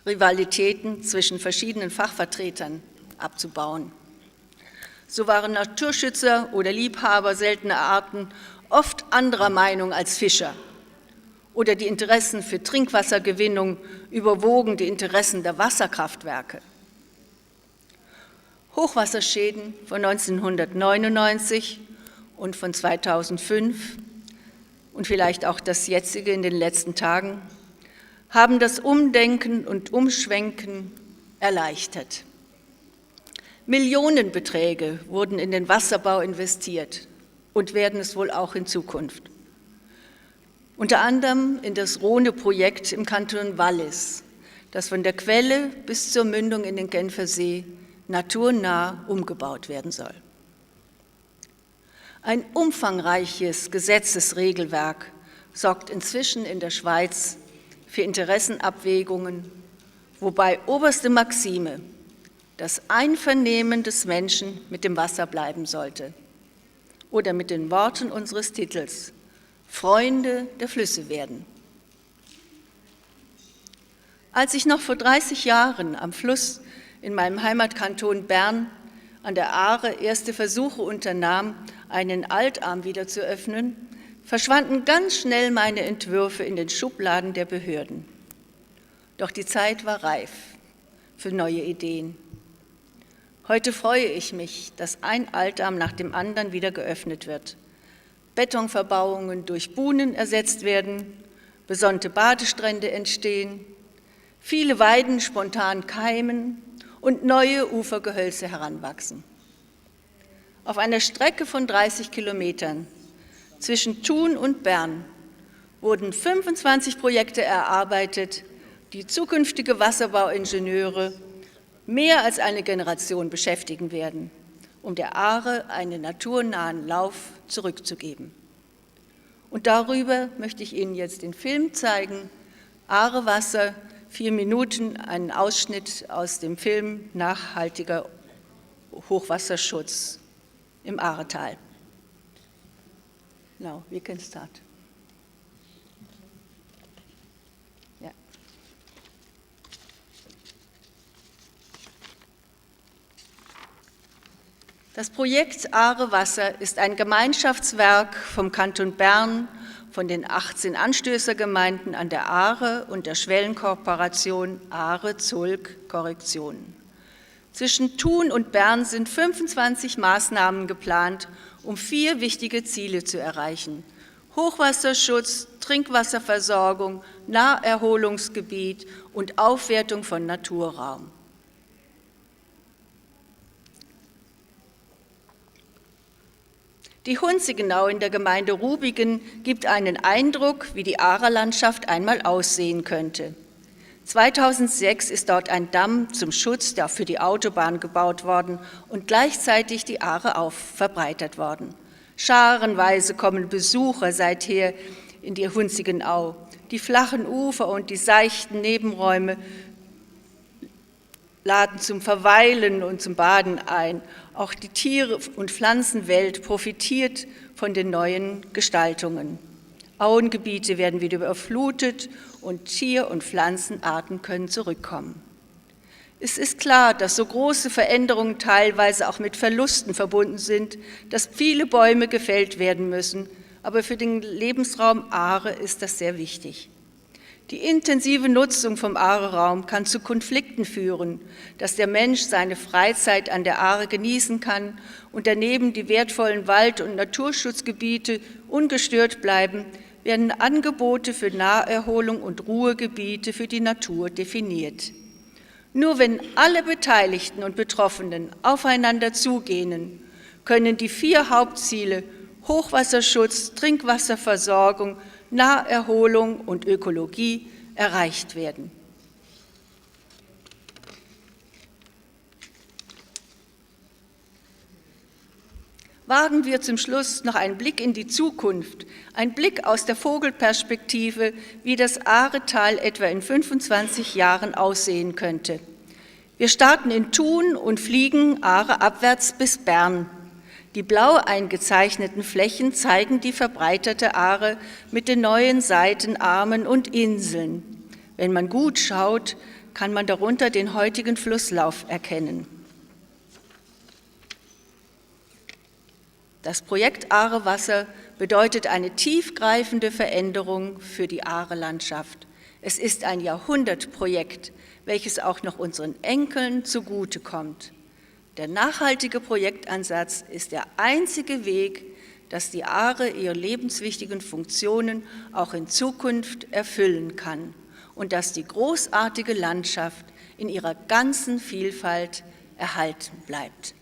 [SPEAKER 6] Rivalitäten zwischen verschiedenen Fachvertretern abzubauen. So waren Naturschützer oder Liebhaber seltener Arten oft anderer Meinung als Fischer. Oder die Interessen für Trinkwassergewinnung überwogen die Interessen der Wasserkraftwerke. Hochwasserschäden von 1999 und von 2005 und vielleicht auch das jetzige in den letzten Tagen haben das Umdenken und Umschwenken erleichtert. Millionenbeträge wurden in den Wasserbau investiert und werden es wohl auch in Zukunft. Unter anderem in das Rhone-Projekt im Kanton Wallis, das von der Quelle bis zur Mündung in den Genfersee naturnah umgebaut werden soll. Ein umfangreiches Gesetzesregelwerk sorgt inzwischen in der Schweiz für Interessenabwägungen, wobei oberste Maxime das Einvernehmen des Menschen mit dem Wasser bleiben sollte. Oder mit den Worten unseres Titels: Freunde der Flüsse werden. Als ich noch vor 30 Jahren am Fluss in meinem Heimatkanton Bern an der Aare erste Versuche unternahm, einen Altarm wieder zu öffnen, verschwanden ganz schnell meine Entwürfe in den Schubladen der Behörden. Doch die Zeit war reif für neue Ideen. Heute freue ich mich, dass ein Altarm nach dem anderen wieder geöffnet wird, Betonverbauungen durch Buhnen ersetzt werden, besonnte Badestrände entstehen, viele Weiden spontan keimen und neue Ufergehölze heranwachsen. Auf einer Strecke von 30 Kilometern zwischen Thun und Bern wurden 25 Projekte erarbeitet, die zukünftige Wasserbauingenieure mehr als eine Generation beschäftigen werden, um der Aare einen naturnahen Lauf zurückzugeben. Und darüber möchte ich Ihnen jetzt den Film zeigen, Aarewasser, 4 Minuten, einen Ausschnitt aus dem Film Nachhaltiger Hochwasserschutz im Aaretal. Now, we can start. Yeah. Das Projekt Aarewasser ist ein Gemeinschaftswerk vom Kanton Bern, von den 18 Anstößergemeinden an der Aare und der Schwellenkooperation Aare-Zulk-Korrektion. Zwischen Thun und Bern sind 25 Maßnahmen geplant, um 4 wichtige Ziele zu erreichen: Hochwasserschutz, Trinkwasserversorgung, Naherholungsgebiet und Aufwertung von Naturraum. Die Hunzigenau in der Gemeinde Rubigen gibt einen Eindruck, wie die Aarerlandschaft einmal aussehen könnte. 2006 ist dort ein Damm zum Schutz für die Autobahn gebaut worden und gleichzeitig die Aare verbreitert worden. Scharenweise kommen Besucher seither in die Hunzigenau. Die flachen Ufer und die seichten Nebenräume laden zum Verweilen und zum Baden ein. Auch die Tiere- und Pflanzenwelt profitiert von den neuen Gestaltungen. Auengebiete werden wieder überflutet und Tier- und Pflanzenarten können zurückkommen. Es ist klar, dass so große Veränderungen teilweise auch mit Verlusten verbunden sind, dass viele Bäume gefällt werden müssen, aber für den Lebensraum Aare ist das sehr wichtig. Die intensive Nutzung vom Aareraum kann zu Konflikten führen, dass der Mensch seine Freizeit an der Aare genießen kann und daneben die wertvollen Wald- und Naturschutzgebiete ungestört bleiben, werden Angebote für Naherholung und Ruhegebiete für die Natur definiert. Nur wenn alle Beteiligten und Betroffenen aufeinander zugehen, können die 4 Hauptziele Hochwasserschutz, Trinkwasserversorgung, Naherholung und Ökologie erreicht werden. Wagen wir zum Schluss noch einen Blick in die Zukunft, einen Blick aus der Vogelperspektive, wie das Aaretal etwa in 25 Jahren aussehen könnte. Wir starten in Thun und fliegen Aare abwärts bis Bern. Die blau eingezeichneten Flächen zeigen die verbreiterte Aare mit den neuen Seitenarmen und Inseln. Wenn man gut schaut, kann man darunter den heutigen Flusslauf erkennen. Das Projekt Aarewasser bedeutet eine tiefgreifende Veränderung für die Aare-Landschaft. Es ist ein Jahrhundertprojekt, welches auch noch unseren Enkeln zugutekommt. Der nachhaltige Projektansatz ist der einzige Weg, dass die Aare ihre lebenswichtigen Funktionen auch in Zukunft erfüllen kann und dass die großartige Landschaft in ihrer ganzen Vielfalt erhalten bleibt.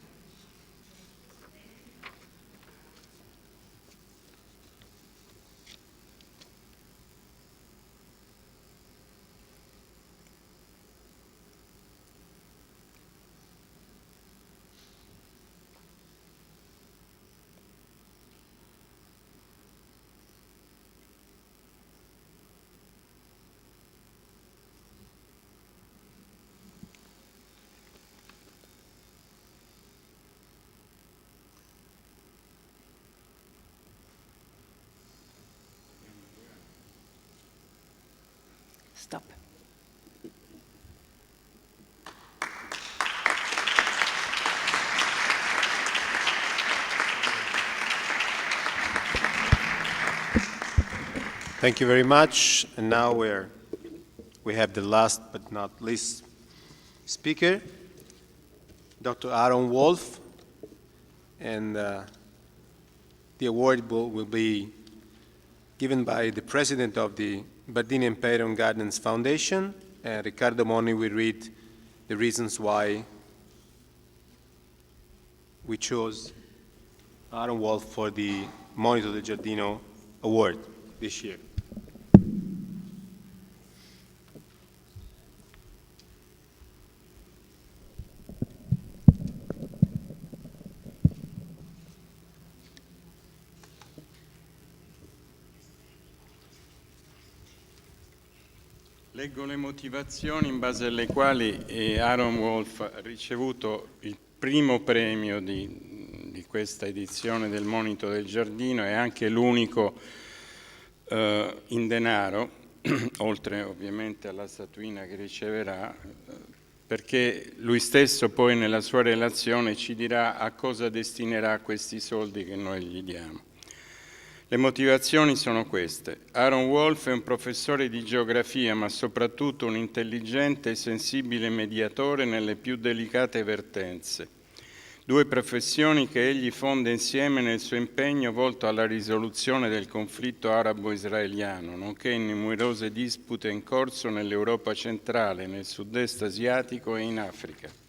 [SPEAKER 6] Stop.
[SPEAKER 1] Thank you very much. And now we have the last but not least speaker, Dr. Aaron Wolf. And the award will be given by the president of the Bardini and Peyron Gardens Foundation. Riccardo Moni will read the reasons why we chose Aaron Wolf for the Monito del Giardino award this year.
[SPEAKER 2] Leggo le motivazioni in base alle quali Aaron Wolf ha ricevuto il primo premio di questa edizione del Monito del Giardino e anche l'unico in denaro, oltre ovviamente alla statuina che riceverà, perché lui stesso poi nella sua relazione ci dirà a cosa destinerà questi soldi che noi gli diamo. Le motivazioni sono queste. Aaron Wolf è un professore di geografia, ma soprattutto un intelligente e sensibile mediatore nelle più delicate vertenze. Due professioni che egli fonde insieme nel suo impegno volto alla risoluzione del conflitto arabo-israeliano, nonché in numerose dispute in corso nell'Europa centrale, nel sud-est asiatico e in Africa.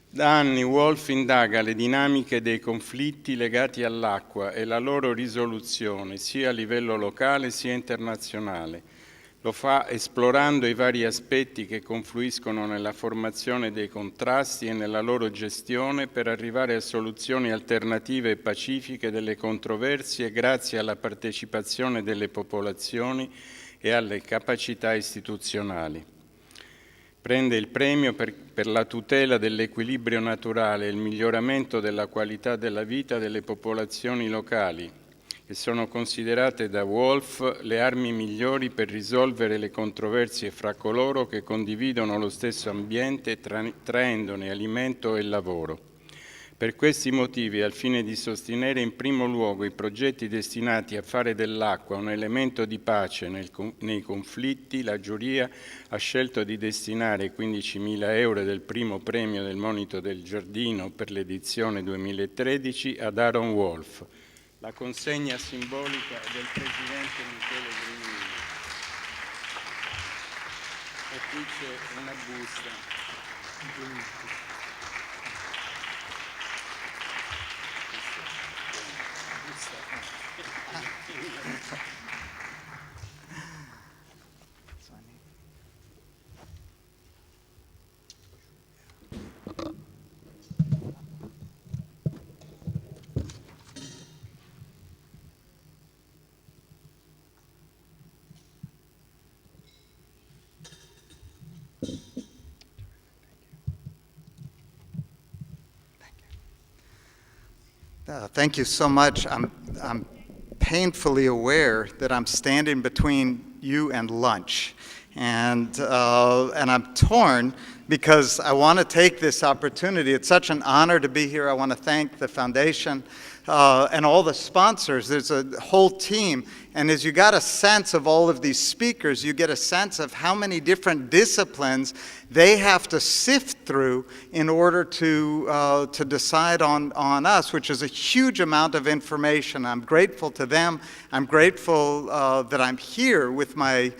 [SPEAKER 2] Da anni Wolf indaga le dinamiche dei conflitti legati all'acqua e la loro risoluzione, sia a livello locale sia internazionale. Lo fa esplorando i vari aspetti che confluiscono nella formazione dei contrasti e nella loro gestione per arrivare a soluzioni alternative e pacifiche delle controversie grazie alla partecipazione delle popolazioni e alle capacità istituzionali. Prende il premio per la tutela dell'equilibrio naturale e il miglioramento della qualità della vita delle popolazioni locali, che sono considerate da Wolf le armi migliori per risolvere le controversie fra coloro che condividono lo stesso ambiente, traendone alimento e lavoro. Per questi motivi, al fine di sostenere in primo luogo i progetti destinati a fare dell'acqua un elemento di pace nei conflitti, la giuria ha scelto di destinare 15.000 euro del primo premio del Monito del Giardino per l'edizione 2013 ad Aaron Wolf. La consegna simbolica del Presidente Michele Grimini. E qui c'è una busta.
[SPEAKER 7] Thank you so much. I'm painfully aware that I'm standing between you and lunch, and I'm torn because I want to take this opportunity. It's such an honor to be here. I want to thank the foundation and all the sponsors. There's a whole team, and as you got a sense of all of these speakers, you get a sense of how many different disciplines they have to sift through in order to decide on us, which is a huge amount of information. I'm grateful to them. I'm grateful that I'm here with my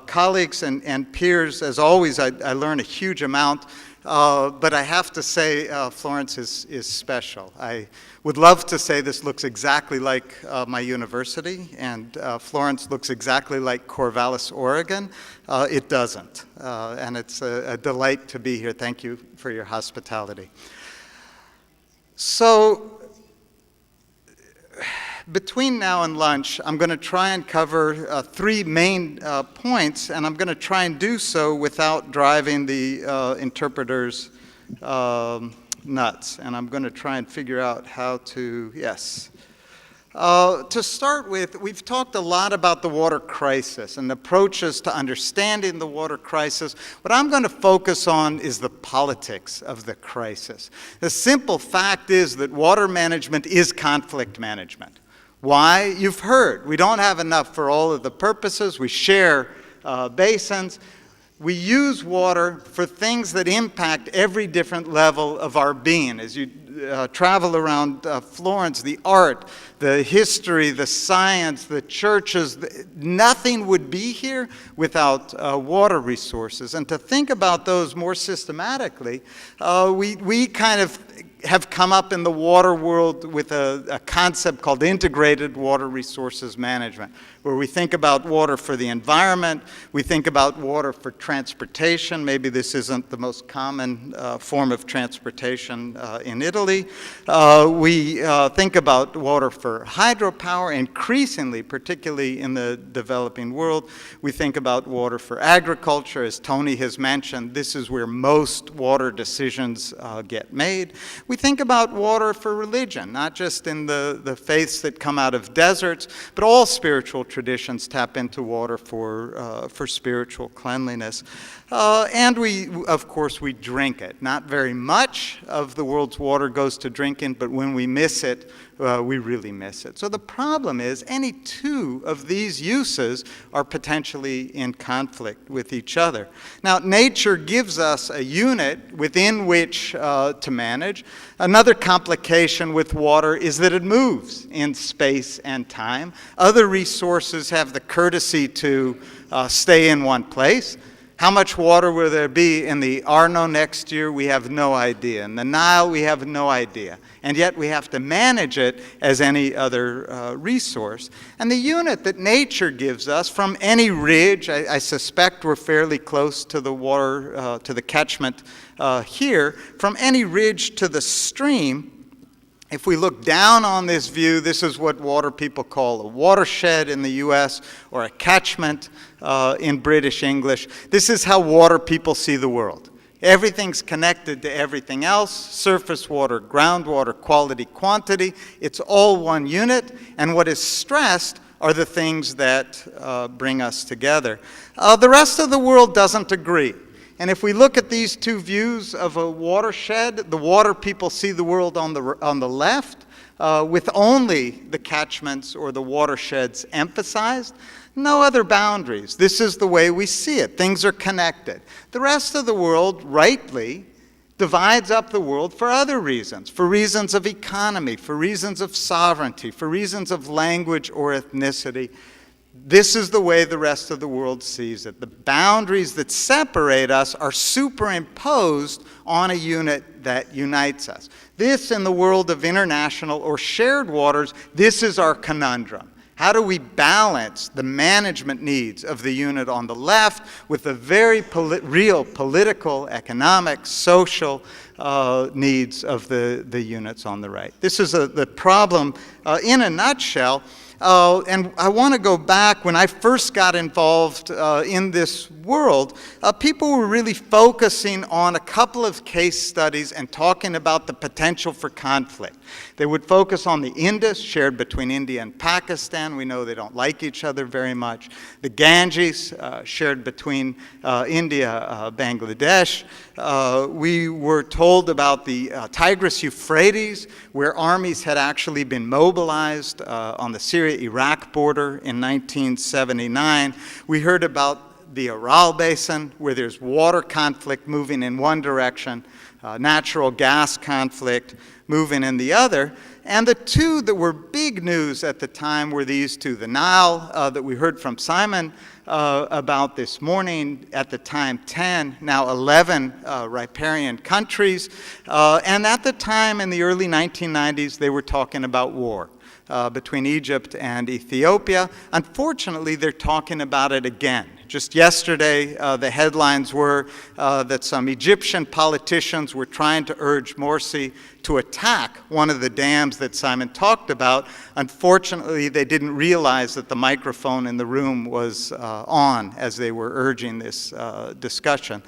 [SPEAKER 7] colleagues and peers. As always, I learn a huge amount. But I have to say, Florence is special. I would love to say this looks exactly like my university, and Florence looks exactly like Corvallis, Oregon. It doesn't, and it's a delight to be here. Thank you for your hospitality. So, between now and lunch, I'm going to try and cover three main points, and I'm going to try and do so without driving the interpreters nuts. And I'm going to try and figure out how to, yes. To start with, we've talked a lot about the water crisis and approaches to understanding the water crisis. What I'm going to focus on is the politics of the crisis. The simple fact is that water management is conflict management. Why? You've heard. We don't have enough for all of the purposes. We share basins. We use water for things that impact every different level of our being. As you travel around Florence, the art, the history, the science, the churches, nothing would be here without water resources. And to think about those more systematically, we kind of have come up in the water world with a concept called integrated water resources management, where we think about water for the environment, we think about water for transportation. Maybe this isn't the most common form of transportation in Italy. We think about water for hydropower, increasingly, particularly in the developing world. We think about water for agriculture. As Tony has mentioned, this is where most water decisions get made. We think about water for religion, not just in the faiths that come out of deserts, but all spiritual traditions tap into water for spiritual cleanliness. And of course, we drink it. Not very much of the world's water goes to drinking, but when we miss it, we really miss it. So the problem is any two of these uses are potentially in conflict with each other. Now, nature gives us a unit within which to manage. Another complication with water is that it moves in space and time. Other resources have the courtesy to stay in one place. How much water will there be in the Arno next year? We have no idea. In the Nile, we have no idea. And yet we have to manage it as any other resource. And the unit that nature gives us from any ridge, I suspect we're fairly close to the water, to the catchment here, from any ridge to the stream. If we look down on this view, this is what water people call a watershed in the US or a catchment in British English. This is how water people see the world. Everything's connected to everything else: surface water, groundwater, quality, quantity. It's all one unit, and what is stressed are the things that bring us together. The rest of the world doesn't agree. And if we look at these two views of a watershed, the water people see the world on the left, with only the catchments or the watersheds emphasized. No other boundaries. This is the way we see it. Things are connected. The rest of the world, rightly, divides up the world for other reasons of economy, for reasons of sovereignty, for reasons of language or ethnicity. This is the way the rest of the world sees it. The boundaries that separate us are superimposed on a unit that unites us. This, in the world of international or shared waters, this is our conundrum. How do we balance the management needs of the unit on the left with the very real political, economic, social needs of the units on the right? This is the problem in a nutshell. And I want to go back. When I first got involved in this world, people were really focusing on a couple of case studies and talking about the potential for conflict. They would focus on the Indus, shared between India and Pakistan. We know they don't like each other very much. The Ganges, shared between India, Bangladesh. We were told about the Tigris-Euphrates, where armies had actually been mobilized on the Syria-Iraq border in 1979. We heard about the Aral Basin, where there's water conflict moving in one direction, natural gas conflict moving in the other. And the two that were big news at the time were these two. The Nile, that we heard from Simon about this morning, at the time 10, now 11 riparian countries. And at the time, in the early 1990s, they were talking about war between Egypt and Ethiopia. Unfortunately, they're talking about it again. Just yesterday, the headlines were that some Egyptian politicians were trying to urge Morsi to attack one of the dams that Simon talked about. Unfortunately, they didn't realize that the microphone in the room was on as they were urging this discussion.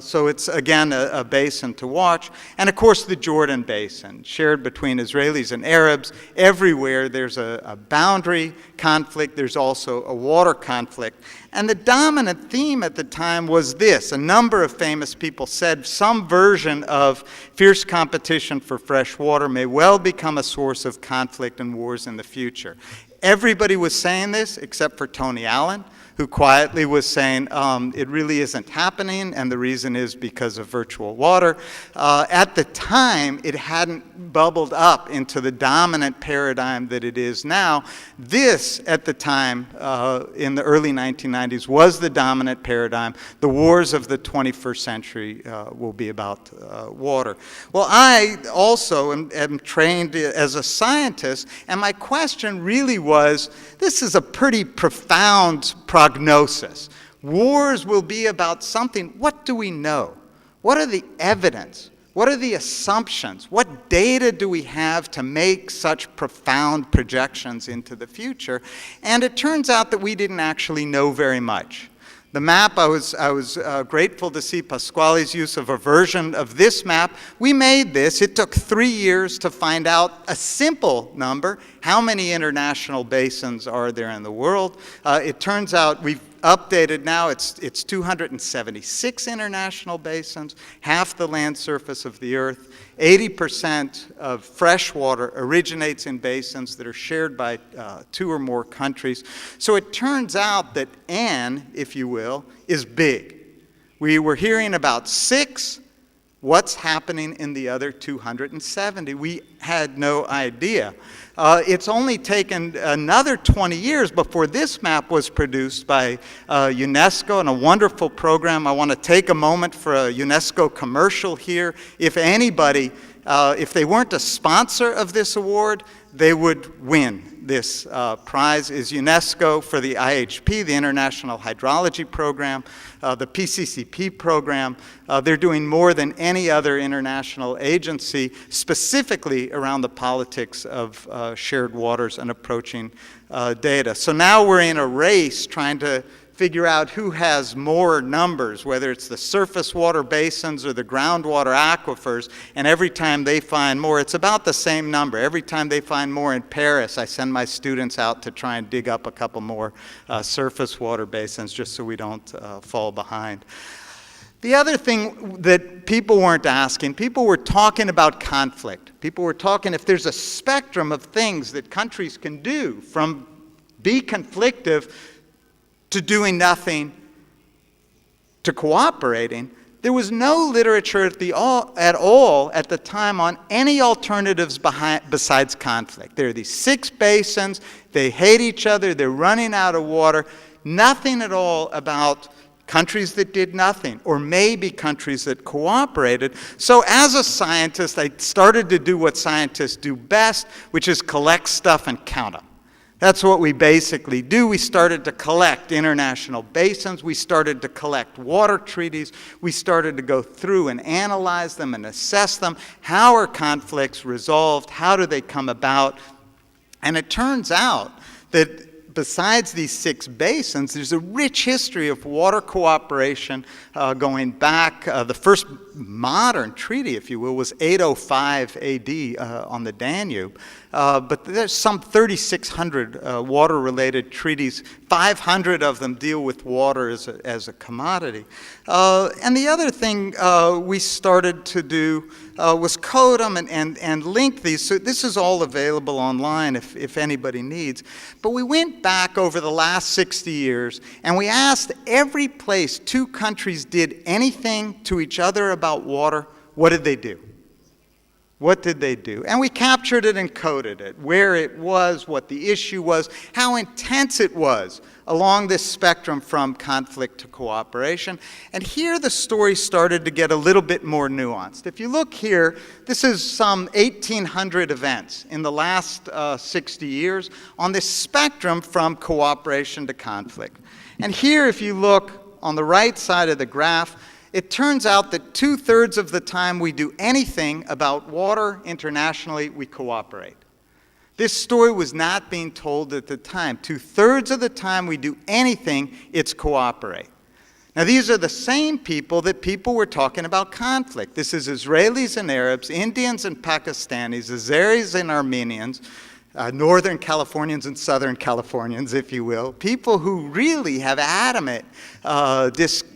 [SPEAKER 7] So it's, again, a basin to watch. And, of course, the Jordan Basin, shared between Israelis and Arabs. Everywhere there's a boundary conflict. There's also a water conflict. And the dominant theme at the time was this. A number of famous people said some version of fierce competition for fresh water may well become a source of conflict and wars in the future. Everybody was saying this except for Tony Allen, who quietly was saying it really isn't happening, and the reason is because of virtual water. At the time, it hadn't bubbled up into the dominant paradigm that it is now. This, at the time, in the early 1990s, was the dominant paradigm. The wars of the 21st century will be about water. Well, I also am trained as a scientist, and my question really was, this is a pretty profound prognosis. Wars will be about something. What do we know? What are the evidence? What are the assumptions? What data do we have to make such profound projections into the future? And it turns out that we didn't actually know very much. The map, I was grateful to see Pasquale's use of a version of this map. We made this. It took 3 years to find out a simple number. How many international basins are there in the world? It turns out we've updated now. It's 276 international basins, half the land surface of the Earth. 80% of fresh water originates in basins that are shared by 2 or more countries. So it turns out that N, if you will, is big. We were hearing about 6. What's happening in the other 270? We had no idea. It's only taken another 20 years before this map was produced by UNESCO, and a wonderful program. I want to take a moment for a UNESCO commercial here. If anybody, if they weren't a sponsor of this award, they would win this prize. Is UNESCO for the IHP, the International Hydrology Program, the PCCP program. They're doing more than any other international agency, specifically around the politics of shared waters and approaching data. So now we're in a race trying to figure out who has more numbers, whether it's the surface water basins or the groundwater aquifers, and every time they find more, it's about the same number. Every time they find more in Paris, I send my students out to try and dig up a couple more surface water basins just so we don't fall behind. The other thing that people weren't asking, people were talking about conflict. People were talking if there's a spectrum of things that countries can do, from be conflictive to doing nothing, to cooperating. There was no literature at all at the time on any alternatives besides conflict. There are these 6 basins, they hate each other, they're running out of water. Nothing at all about countries that did nothing, or maybe countries that cooperated. So as a scientist, I started to do what scientists do best, which is collect stuff and count them. That's what we basically do. We started to collect international basins. We started to collect water treaties. We started to go through and analyze them and assess them. How are conflicts resolved? How do they come about? And it turns out that besides these 6 basins, there's a rich history of water cooperation going back. The first modern treaty, if you will, was 805 AD on the Danube. But there's some 3,600 water-related treaties. 500 of them deal with water as a commodity. And the other thing we started to do was code them and link these. So this is all available online if anybody needs. But we went back over the last 60 years, and we asked every place 2 countries did anything to each other about water, what did they do? What did they do? And we captured it and coded it, where it was, what the issue was, how intense it was along this spectrum from conflict to cooperation. And here the story started to get a little bit more nuanced. If you look here, this is some 1,800 events in the last 60 years on this spectrum from cooperation to conflict. And here, if you look on the right side of the graph, it turns out that 2/3 of the time we do anything about water internationally, we cooperate. This story was not being told at the time. 2/3 of the time we do anything, it's cooperate. Now, these are the same people that people were talking about conflict. This is Israelis and Arabs, Indians and Pakistanis, Azeris and Armenians, Northern Californians and Southern Californians, if you will, people who really have adamant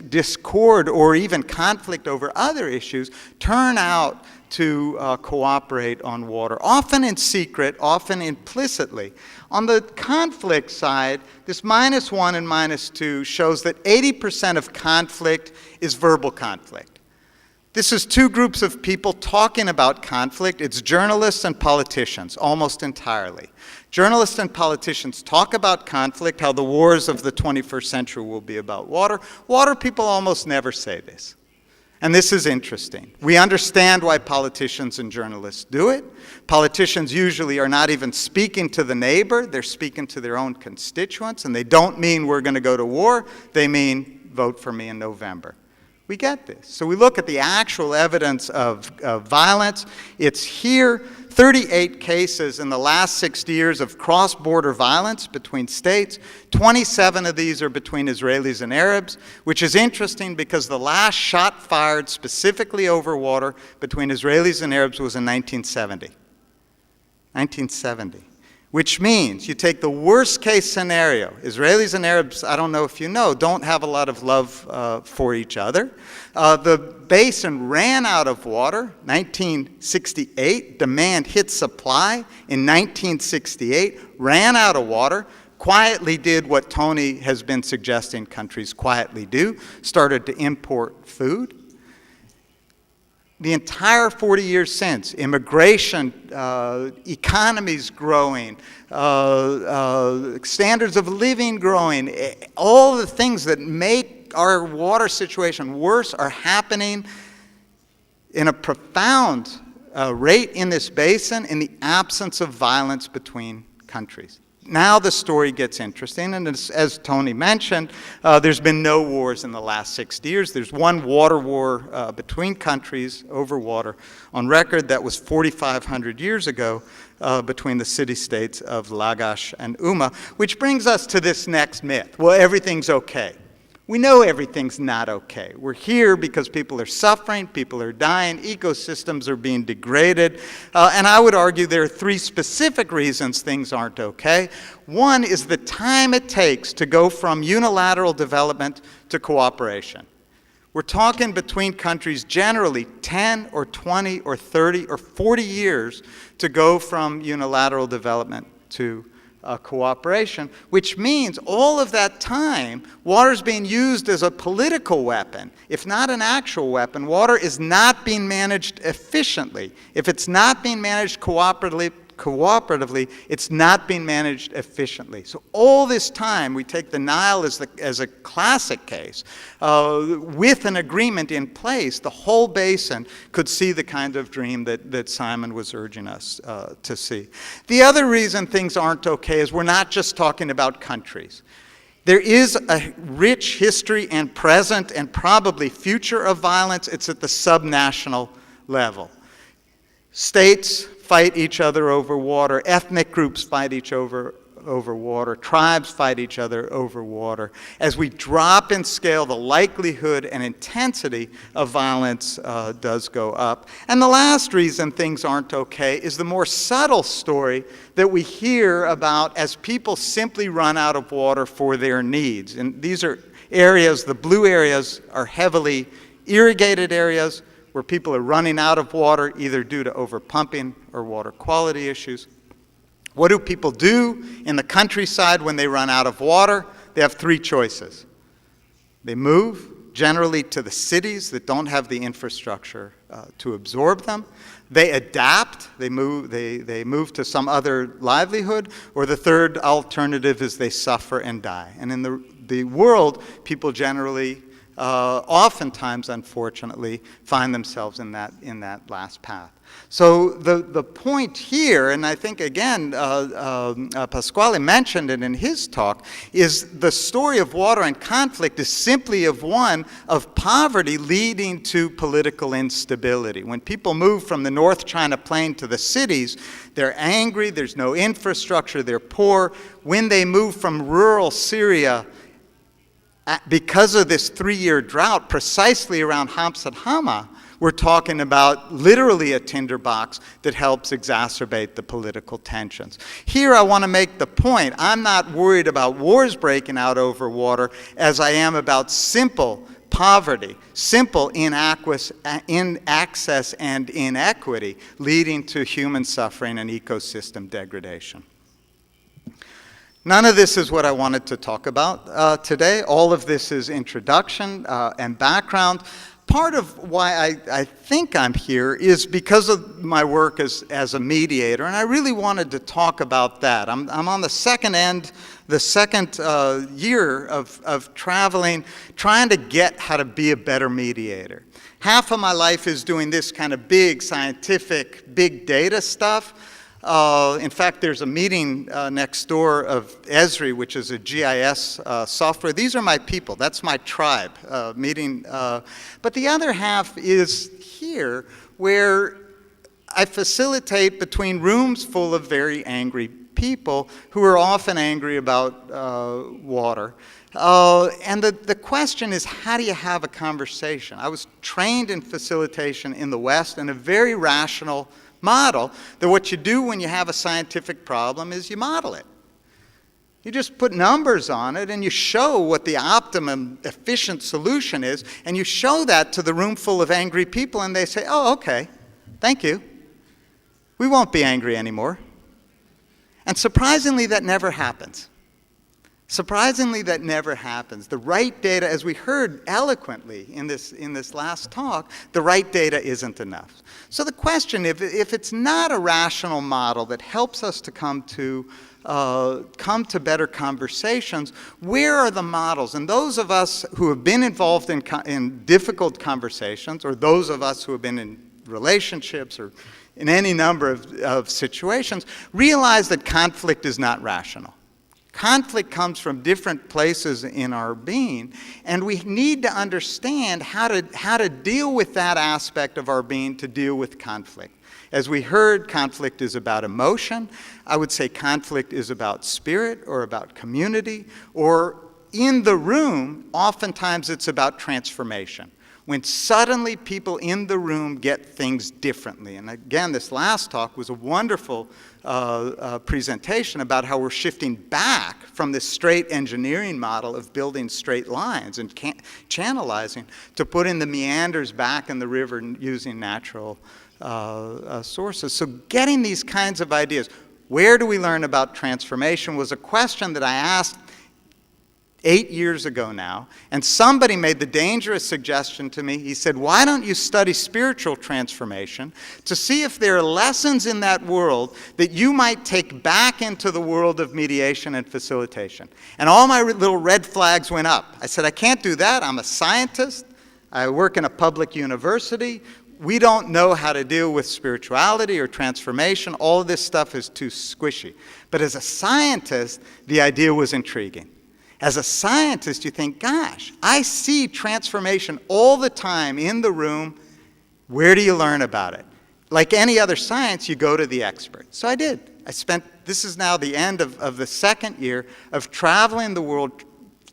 [SPEAKER 7] discord or even conflict over other issues, turn out to cooperate on water, often in secret, often implicitly. On the conflict side, this -1 and -2 shows that 80% of conflict is verbal conflict. This is two groups of people talking about conflict. It's journalists and politicians, almost entirely. Journalists and politicians talk about conflict, how the wars of the 21st century will be about water. Water people almost never say this. And this is interesting. We understand why politicians and journalists do it. Politicians usually are not even speaking to the neighbor. They're speaking to their own constituents. And they don't mean we're going to go to war. They mean vote for me in November. We get this. So we look at the actual evidence of violence. It's here. 38 cases in the last 60 years of cross-border violence between states. 27 of these are between Israelis and Arabs, which is interesting because the last shot fired specifically over water between Israelis and Arabs was in 1970. 1970. Which means you take the worst case scenario. Israelis and Arabs, I don't know if you know, don't have a lot of love for each other. The basin ran out of water, 1968. Demand hit supply in 1968, ran out of water, quietly did what Tony has been suggesting countries quietly do, started to import food. The entire 40 years since, immigration, economies growing, standards of living growing, all the things that make our water situation worse are happening in a profound rate in this basin in the absence of violence between countries. Now the story gets interesting, and as Tony mentioned, there's been no wars in the last 60 years. There's one water war between countries over water on record that was 4,500 years ago between the city-states of Lagash and Umma, which brings us to this next myth. Well, everything's okay. We know everything's not okay. We're here because people are suffering, people are dying, ecosystems are being degraded, and I would argue there are three specific reasons things aren't okay. One is the time it takes to go from unilateral development to cooperation. We're talking between countries generally 10 or 20 or 30 or 40 years to go from unilateral development to cooperation, which means all of that time, water is being used as a political weapon. If not an actual weapon, water is not being managed efficiently. If it's not being managed cooperatively, it's not being managed efficiently. So all this time, we take the Nile as a classic case. With an agreement in place, the whole basin could see the kind of dream that Simon was urging us to see. The other reason things aren't okay is we're not just talking about countries. There is a rich history and present and probably future of violence. It's at the subnational level. States fight each other over water. Ethnic groups fight each other over water. Tribes fight each other over water. As we drop in scale, the likelihood and intensity of violence does go up. And the last reason things aren't okay is the more subtle story that we hear about as people simply run out of water for their needs. And these are areas, the blue areas are heavily irrigated areas where people are running out of water either due to overpumping or water quality issues. What do people do in the countryside when they run out of water? They have three choices. They move, generally to the cities that don't have the infrastructure to absorb them. They adapt, they move to some other livelihood, or the third alternative is they suffer and die. And in the world, people generally oftentimes, unfortunately, find themselves in that last path. So the point here, and I think again Pasquale mentioned it in his talk, is the story of water and conflict is simply of one of poverty leading to political instability. When people move from the North China Plain to the cities, they're angry, there's no infrastructure, they're poor. When they move from rural Syria because of this 3-year drought, precisely around Homs and Hama, we're talking about literally a tinderbox that helps exacerbate the political tensions. Here I want to make the point, I'm not worried about wars breaking out over water as I am about simple poverty, simple inaccess and inequity leading to human suffering and ecosystem degradation. None of this is what I wanted to talk about today. All of this is introduction and background. Part of why I think I'm here is because of my work as a mediator, and I really wanted to talk about that. I'm on the second year of traveling, trying to get how to be a better mediator. Half of my life is doing this kind of big scientific, big data stuff. In fact, there's a meeting next door of Esri, which is a GIS software. These are my people. That's my tribe meeting. But the other half is here, where I facilitate between rooms full of very angry people who are often angry about water. And the question is, how do you have a conversation? I was trained in facilitation in the West in a very rational model, that what you do when you have a scientific problem is you model it. You just put numbers on it and you show what the optimum efficient solution is, and you show that to the room full of angry people and they say, oh, okay, thank you. We won't be angry anymore. And surprisingly, that never happens. Surprisingly, that never happens. The right data, as we heard eloquently in this last talk, the right data isn't enough. So the question, if it's not a rational model that helps us to come to better conversations, where are the models? And those of us who have been involved in difficult conversations, or those of us who have been in relationships or in any number of situations, realize that conflict is not rational. Conflict comes from different places in our being, and we need to understand how to deal with that aspect of our being to deal with conflict. As we heard, conflict is about emotion. I would say conflict is about spirit or about community, or in the room, oftentimes it's about transformation. When suddenly people in the room get things differently. And again, this last talk was a wonderful presentation about how we're shifting back from this straight engineering model of building straight lines and channelizing to putting the meanders back in the river and using natural sources. So getting these kinds of ideas, where do we learn about transformation, was a question that I asked 8 years ago now, and somebody made the dangerous suggestion to me. He said, why don't you study spiritual transformation to see if there are lessons in that world that you might take back into the world of mediation and facilitation? And all my little red flags went up. I said, I can't do that. I'm a scientist. I work in a public university. We don't know how to deal with spirituality or transformation. All of this stuff is too squishy. But as a scientist, the idea was intriguing. As a scientist, you think, gosh, I see transformation all the time in the room. Where do you learn about it? Like any other science, you go to the expert. So I did. This is now the end of the second year of traveling the world,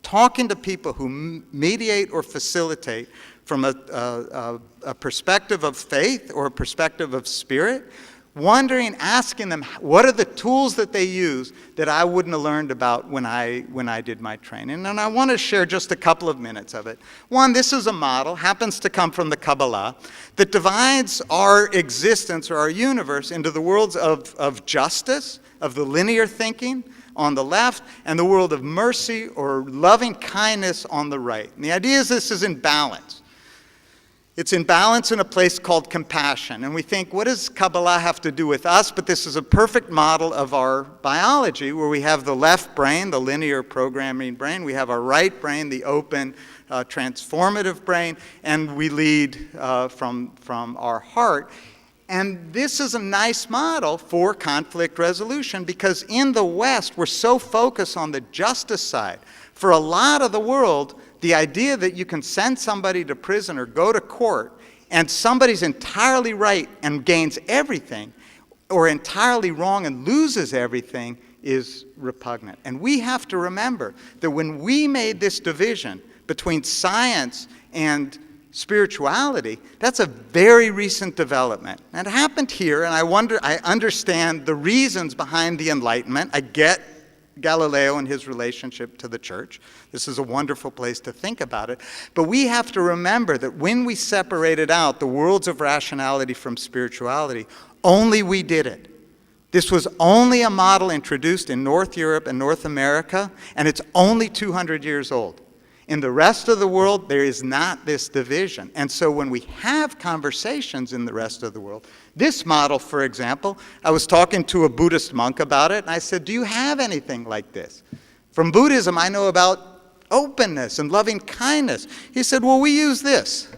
[SPEAKER 7] talking to people who mediate or facilitate from a perspective of faith or a perspective of spirit, wondering, asking them, what are the tools that they use that I wouldn't have learned about when I did my training? And I want to share just a couple of minutes of it. One, this is a model, happens to come from the Kabbalah, that divides our existence or our universe into the worlds of justice, of the linear thinking on the left, and the world of mercy or loving kindness on the right. And the idea is this is in balance. It's in balance in a place called compassion. And we think, what does Kabbalah have to do with us? But this is a perfect model of our biology, where we have the left brain, the linear programming brain. We have our right brain, the open, transformative brain. And we lead from our heart. And this is a nice model for conflict resolution, because in the West, we're so focused on the justice side. For a lot of the world, the idea that you can send somebody to prison or go to court and somebody's entirely right and gains everything, or entirely wrong and loses everything, is repugnant. And we have to remember that when we made this division between science and spirituality, that's a very recent development. And it happened here, and I understand the reasons behind the Enlightenment. I get Galileo and his relationship to the church. This is a wonderful place to think about it. But we have to remember that when we separated out the worlds of rationality from spirituality, only we did it. This was only a model introduced in North Europe and North America, and it's only 200 years old. In the rest of the world, there is not this division. And so when we have conversations in the rest of the world, this model, for example, I was talking to a Buddhist monk about it, and I said, do you have anything like this? From Buddhism, I know about openness and loving kindness. He said, well, we use this.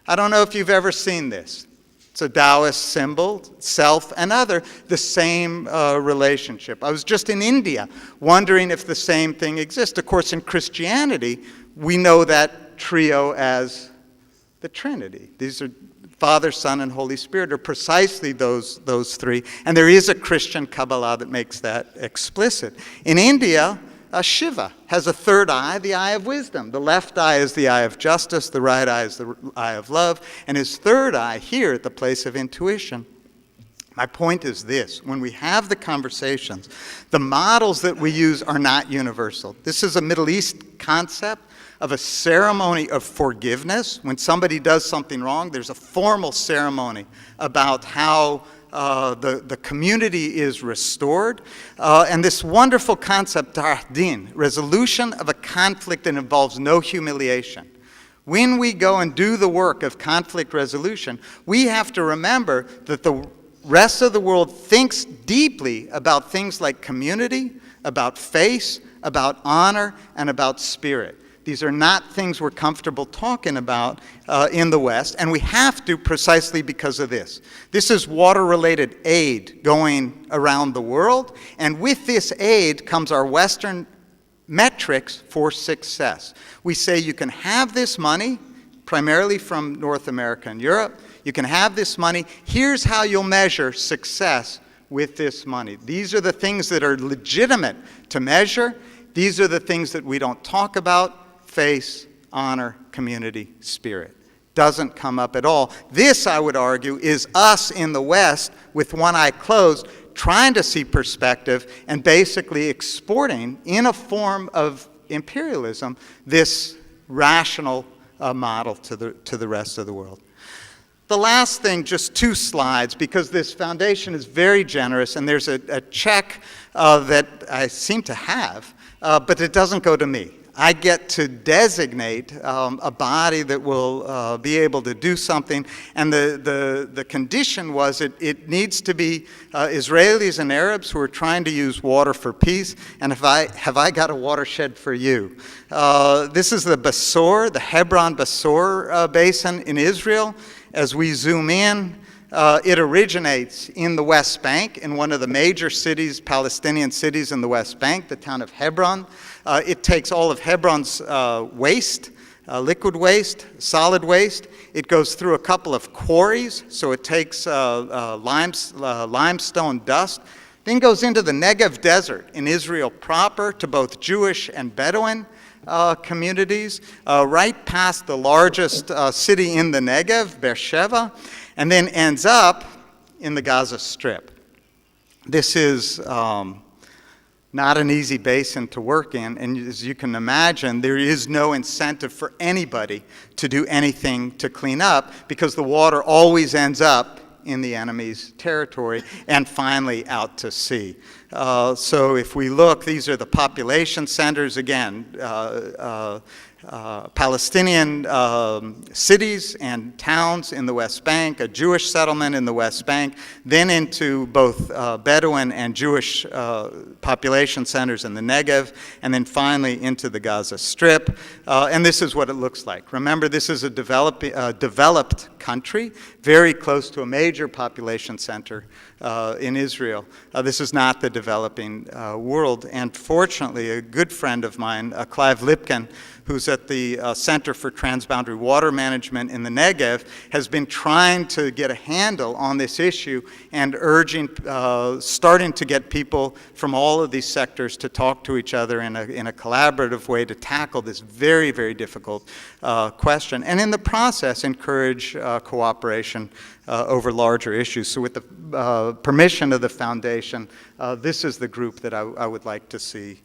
[SPEAKER 7] I don't know if you've ever seen this. It's a Taoist symbol, self and other, the same relationship. I was just in India wondering if the same thing exists. Of course, in Christianity, we know that trio as the Trinity. These are Father, Son, and Holy Spirit are precisely those three. And there is a Christian Kabbalah that makes that explicit. In India, Shiva has a third eye, the eye of wisdom. The left eye is the eye of justice, the right eye is the eye of love, and his third eye here at the place of intuition. My point is this: when we have the conversations, the models that we use are not universal. This is a Middle East concept of a ceremony of forgiveness. When somebody does something wrong, there's a formal ceremony about how the community is restored. And this wonderful concept, Giardino, resolution of a conflict that involves no humiliation. When we go and do the work of conflict resolution, we have to remember that the rest of the world thinks deeply about things like community, about faith, about honor, and about spirit. These are not things we're comfortable talking about in the West, and we have to precisely because of this. This is water-related aid going around the world, and with this aid comes our Western metrics for success. We say you can have this money, primarily from North America and Europe. You can have this money. Here's how you'll measure success with this money. These are the things that are legitimate to measure. These are the things that we don't talk about. Faith, honor, community, spirit. Doesn't come up at all. This, I would argue, is us in the West with one eye closed, trying to see perspective and basically exporting in a form of imperialism this rational model to the rest of the world. The last thing, just 2 slides, because this foundation is very generous, and there's a check that I seem to have, but it doesn't go to me. I get to designate a body that will be able to do something, and the condition was it needs to be Israelis and Arabs who are trying to use water for peace, and have I got a watershed for you? This is the Besor, the Hebron Besor basin in Israel. As we zoom in, it originates in the West Bank, in one of the major cities, Palestinian cities in the West Bank, the town of Hebron. It takes all of Hebron's waste, liquid waste, solid waste. It goes through a couple of quarries, so it takes limestone dust, then goes into the Negev desert in Israel proper to both Jewish and Bedouin communities, right past the largest city in the Negev, Beersheba, and then ends up in the Gaza Strip. This is not an easy basin to work in, and as you can imagine, there is no incentive for anybody to do anything to clean up, because the water always ends up in the enemy's territory and finally out to sea. So if we look, these are the population centers again, Palestinian cities and towns in the West Bank, a Jewish settlement in the West Bank, then into both Bedouin and Jewish population centers in the Negev, and then finally into the Gaza Strip. And this is what it looks like. Remember, this is a developed country, very close to a major population center in Israel. This is not the developing world. And fortunately, a good friend of mine, Clive Lipkin, who's at the Center for Transboundary Water Management in the Negev, has been trying to get a handle on this issue and urging, starting to get people from all of these sectors to talk to each other in a collaborative way to tackle this very, very difficult question. And in the process, encourage cooperation over larger issues. So with the permission of the foundation, this is the group that I would like to see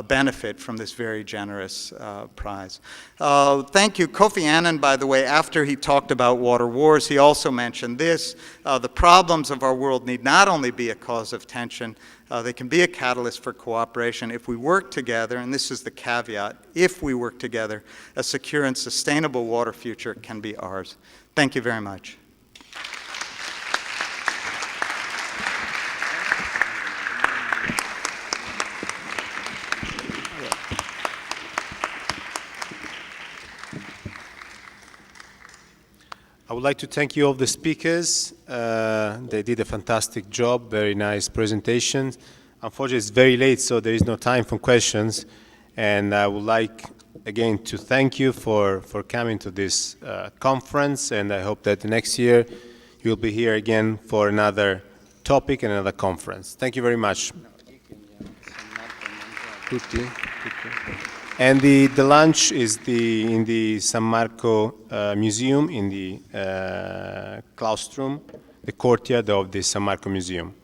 [SPEAKER 7] benefit from this very generous prize. Thank you. Kofi Annan, by the way, after he talked about water wars, he also mentioned this. The problems of our world need not only be a cause of tension, they can be a catalyst for cooperation. If we work together, and this is the caveat, if we work together, a secure and sustainable water future can be ours. Thank you very much.
[SPEAKER 1] I would like to thank you all the speakers. They did a fantastic job, very nice presentation. Unfortunately, it's very late, so there is no time for questions. And I would like, again, to thank you for coming to this conference, and I hope that next year you'll be here again for another topic and another conference. Thank you very much. And the lunch is in the San Marco Museum, in the claustrum, the courtyard of the San Marco Museum.